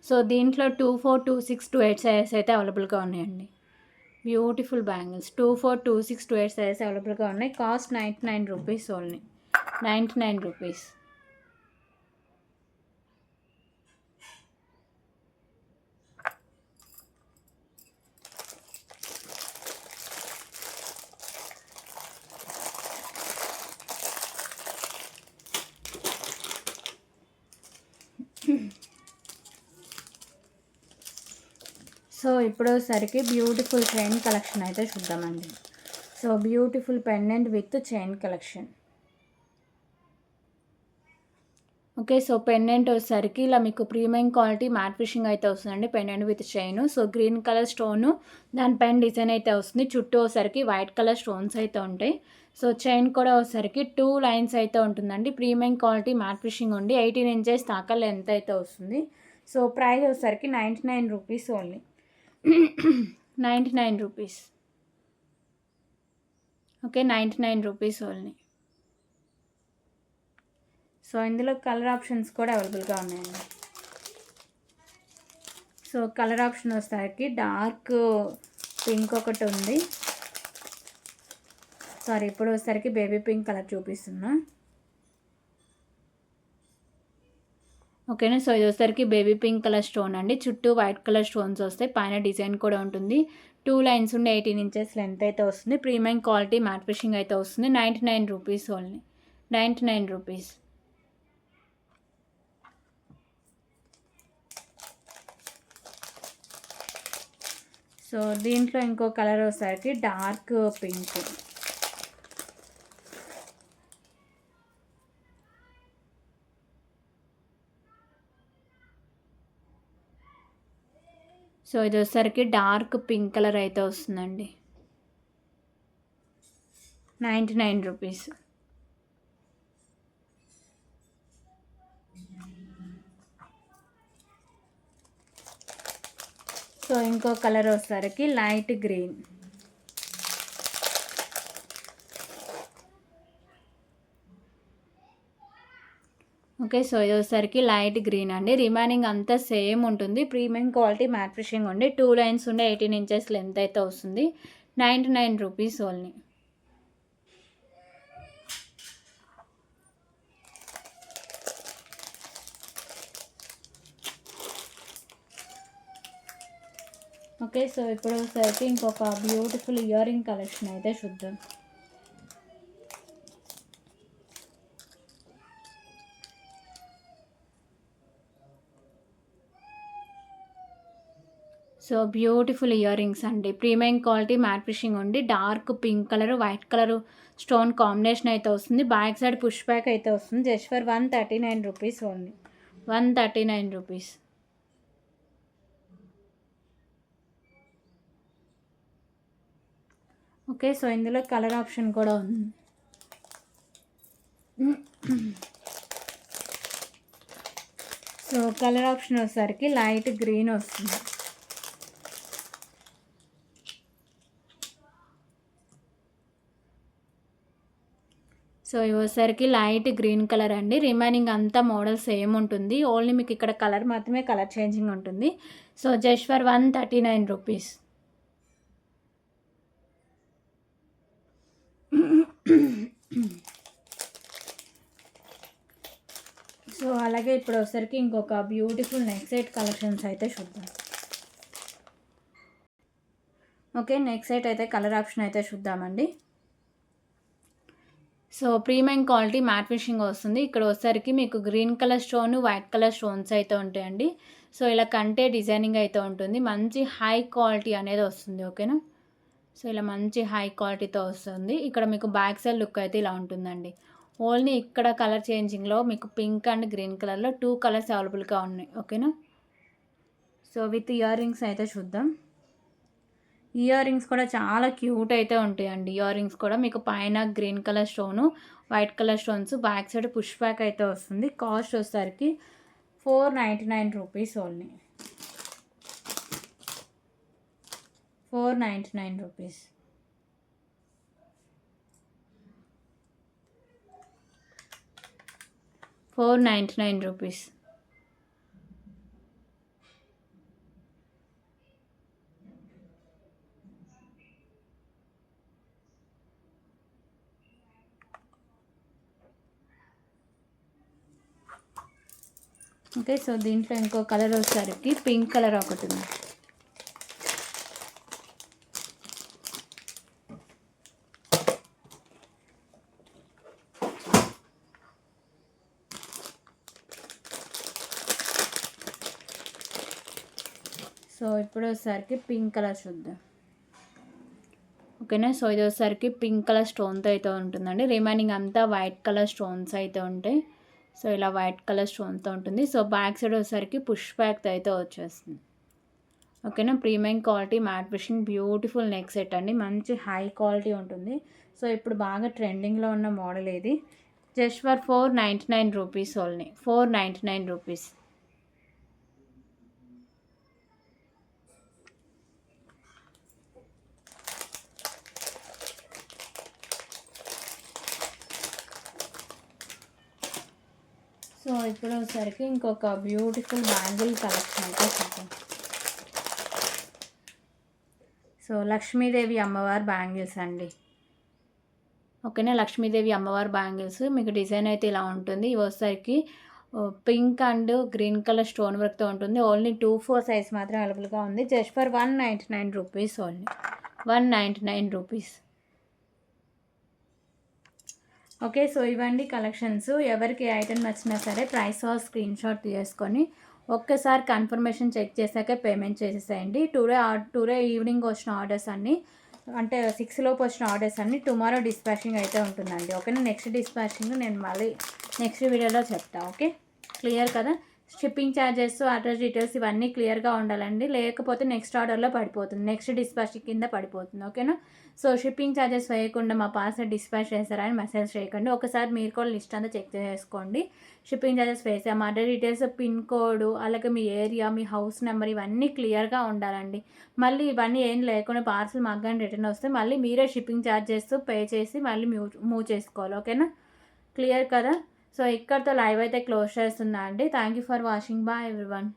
సో దీంట్లో 24, 26, 28 సైజెస్ అయితే అవైలబుల్గా ఉన్నాయండి. బ్యూటిఫుల్ బ్యాంగిల్స్ 24, 26, 28 సైజెస్ అవైలబుల్గా ఉన్నాయి. Cost 99 rupees only, 99 rupees. So ఇప్పుడు సరికి బ్యూటిఫుల్ చైన్ కలెక్షన్ అయితే చూద్దామండి. So beautiful pendant with chain collection. Okay, so pendant వచ్చేసరికి ఇలా మీకు ప్రీమియం క్వాలిటీ మ్యాట్ ఫినిషింగ్ అయితే వస్తుందండి. Pendant with chain. So green colour stone, దానిపైన డిజైన్ అయితే వస్తుంది. చుట్టూ వచ్చేసరికి వైట్ కలర్ స్టోన్స్ అయితే ఉంటాయి. సో చైన్ కూడా వచ్చేసరికి 2 లైన్స్ అయితే ఉంటుందండి. ప్రీమియం క్వాలిటీ మ్యాట్ ఫినిషింగ్ ఉండి 18 ఇంచెస్ దాకా లెంత్ అయితే వస్తుంది. సో ప్రైస్ వచ్చేసరికి 99 rupees only, 99 rupees. Okay, 99 rupees only. So ఇందులో కలర్ ఆప్షన్స్ కూడా అవైలబుల్గా ఉన్నాయండి. సో కలర్ ఆప్షన్ వచ్చేసరికి డార్క్ పింక్ ఒకటి ఉంది. సారీ, ఇప్పుడు వచ్చేసరికి బేబీ పింక్ కలర్ చూపిస్తున్నా. ఓకేనా. సో ఇది వచ్చేసరికి బేబీ పింక్ కలర్ స్టోన్ అండి. చుట్టూ వైట్ కలర్ స్టోన్స్ వస్తాయి. పైన డిజైన్ కూడా ఉంటుంది. 2 లైన్స్ ఉండి 18 ఇంచెస్ లెంత్ అయితే వస్తుంది. ప్రీమియం క్వాలిటీ మ్యాట్ ఫినిషింగ్ అయితే వస్తుంది. 99 రూపీస్ ఓన్లీ, 99 రూపీస్. సో దీంట్లో ఇంకో కలర్ వచ్చేసరికి డార్క్ పింక్. సో ఇది వచ్చేసరికి డార్క్ పింక్ కలర్ అయితే వస్తుందండి, 99 రూపీస్. సో ఇంకో కలర్ వచ్చేసరికి లైట్ గ్రీన్. ఓకే, సో ఇది వచ్చేసరికి లైట్ గ్రీన్ అండి. రిమైనింగ్ అంతా సేమ్ ఉంటుంది. ప్రీమియం క్వాలిటీ మ్యాట్ ఫినిషింగ్ ఉండి 2 లైన్స్ ఉండే 18 ఇంచెస్ లెంత్ అయితే వస్తుంది. 99 రూపీస్ ఓన్లీ. ఓకే, సో ఇప్పుడు వచ్చేసరికి ఇంకొక బ్యూటిఫుల్ ఇయర్ రింగ్ కలెక్షన్ అయితే చూద్దాం. సో బ్యూటిఫుల్ ఇయర్ రింగ్స్ అండి, ప్రీమియం క్వాలిటీ మ్యాట్ ఫినిషింగ్ ఉండి dark pink colour white colour stone combination అయితే వస్తుంది. బ్యాక్ సైడ్ పుష్ బ్యాక్ అయితే వస్తుంది. Just for 139 rupees only, 139 rupees. Okay, so ఇందులో కలర్ ఆప్షన్ కూడా ఉంది. సో కలర్ ఆప్షన్ వచ్చేసరికి లైట్ గ్రీన్ వస్తుంది. సో ఇవి వచ్చేసరికి లైట్ గ్రీన్ కలర్ అండి. రిమైనింగ్ అంతా మోడల్ సేమ్ ఉంటుంది. ఓన్లీ మీకు ఇక్కడ కలర్ మాత్రమే కలర్ చేంజింగ్ ఉంటుంది. So just for 139 rupees. So అలాగే ఇప్పుడు వచ్చేసరికి ఇంకొక బ్యూటిఫుల్ నెక్ సెట్ కలెక్షన్స్ అయితే చూద్దాం. ఓకే, నెక్ సెట్ అయితే కలర్ ఆప్షన్ అయితే చూద్దామండి. So premium quality matte finishing వస్తుంది. ఇక్కడ వచ్చేసరికి మీకు green colour stone white colour stones అయితే ఉంటాయండి. సో ఇలా కంటే డిజైనింగ్ అయితే ఉంటుంది. మంచి హై క్వాలిటీ అనేది వస్తుంది. ఓకేనా. సో ఇలా మంచి హై క్వాలిటీతో వస్తుంది. ఇక్కడ మీకు బ్యాక్ సైడ్ లుక్ అయితే ఇలా ఉంటుందండి. ఓన్లీ ఇక్కడ కలర్ చేంజింగ్లో మీకు పింక్ అండ్ గ్రీన్ కలర్లో 2 కలర్స్ అవైలబుల్గా ఉన్నాయి. ఓకేనా. సో విత్ ఇయర్ రింగ్స్ అయితే చూద్దాం. ఇయర్ రింగ్స్ కూడా చాలా క్యూట్ అయితే ఉంటాయండి. ఇయర్ రింగ్స్ కూడా మీకు పైన green colour stone white colour stones, back side push back అయితే వస్తుంది. కాస్ట్ వచ్చేసరికి 499 rupees only, 499 rupees. ₹499. Okay. So దీంట్లో ఇంకో కలర్ వచ్చేసరికి పింక్ కలర్ ఒకటి ఉంది. సో ఇప్పుడు వచ్చేసరికి పింక్ కలర్ చూద్దాం. ఓకేనా. సో ఇది వచ్చేసరికి పింక్ కలర్ స్టోన్తో అయితే ఉంటుందండి. రిమైనింగ్ అంతా వైట్ కలర్ స్టోన్స్ అయితే ఉంటాయి. సో ఇలా వైట్ కలర్ స్టోన్తో ఉంటుంది. సో బ్యాక్ సైడ్ వచ్చేసరికి పుష్ బ్యాక్తో అయితే వచ్చేస్తుంది. ఓకేనా. Premium quality matte finishing beautiful neck set అండి. మంచి హై క్వాలిటీ ఉంటుంది. సో ఇప్పుడు బాగా ట్రెండింగ్లో ఉన్న మోడల్ ఇది. Just for ₹499 only. ₹499. సో ఇప్పుడు వచ్చేసరికి ఇంకొక బ్యూటిఫుల్ బ్యాంగిల్ కలెక్షన్ అయితే చూద్దాం. సో లక్ష్మీదేవి అమ్మవారి బ్యాంగిల్స్ అండి. ఓకేనా. లక్ష్మీదేవి అమ్మవారి బ్యాంగిల్స్ మీకు డిజైన్ అయితే ఇలా ఉంటుంది. ఇవి వచ్చేసరికి pink and green colour stone వర్క్తో ఉంటుంది. ఓన్లీ 2-4 సైజ్ మాత్రం అవైలబుల్గా ఉంది. Just for ₹199 only. ₹199. Okay. So ఇవ్వండి కలెక్షన్స్. ఎవరికి ఐటమ్ నచ్చినా సరే ప్రైస్ ఆర్ స్క్రీన్ షాట్ తీసుకొని ఒక్కసారి కన్ఫర్మేషన్ చెక్ చేశాక పేమెంట్ చేసేసేయండి. టుడే ఈవినింగ్ వచ్చిన ఆర్డర్స్ అన్నీ, అంటే 6 లోపు వచ్చిన ఆర్డర్స్ అన్నీ టుమారో డిస్పాచింగ్ అయితే ఉంటుందండి. ఓకేనా. నెక్స్ట్ డిస్పాచింగ్ నేను మళ్ళీ నెక్స్ట్ వీడియోలో చెప్తాను. ఓకే. క్లియర్ కదా. షిప్పింగ్ ఛార్జెస్, అడ్రస్ డీటెయిల్స్ ఇవన్నీ క్లియర్గా ఉండాలండి. లేకపోతే నెక్స్ట్ ఆర్డర్లో పడిపోతుంది, నెక్స్ట్ డిస్పాచ్ కింద పడిపోతుంది. ఓకేనా. సో షిప్పింగ్ ఛార్జెస్ వేయకుండా మా పార్సల్ డిస్పాచ్ చేస్తారని మెసేజ్ చేయకండి. ఒకసారి మీరు కూడా లిస్ట్ అంతా చెక్ చేసుకోండి. షిప్పింగ్ ఛార్జెస్ వేసాము, అడ్రస్ డీటెయిల్స్, పిన్ కోడ్, అలాగే మీ ఏరియా, మీ హౌస్ నెంబర్ ఇవన్నీ క్లియర్గా ఉండాలండి. మళ్ళీ ఇవన్నీ ఏం లేకుండా పార్సల్ మాకు రిటర్న్ వస్తే మళ్ళీ మీరే షిప్పింగ్ ఛార్జెస్ పే చేసి మళ్ళీ మూవ్ చేసుకోవాలి. ఓకేనా. క్లియర్ కదా. సో ఇక్కడితో లైవ్ అయితే క్లోజ్ చేస్తున్నా అండి. Thank you for watching. Bye everyone.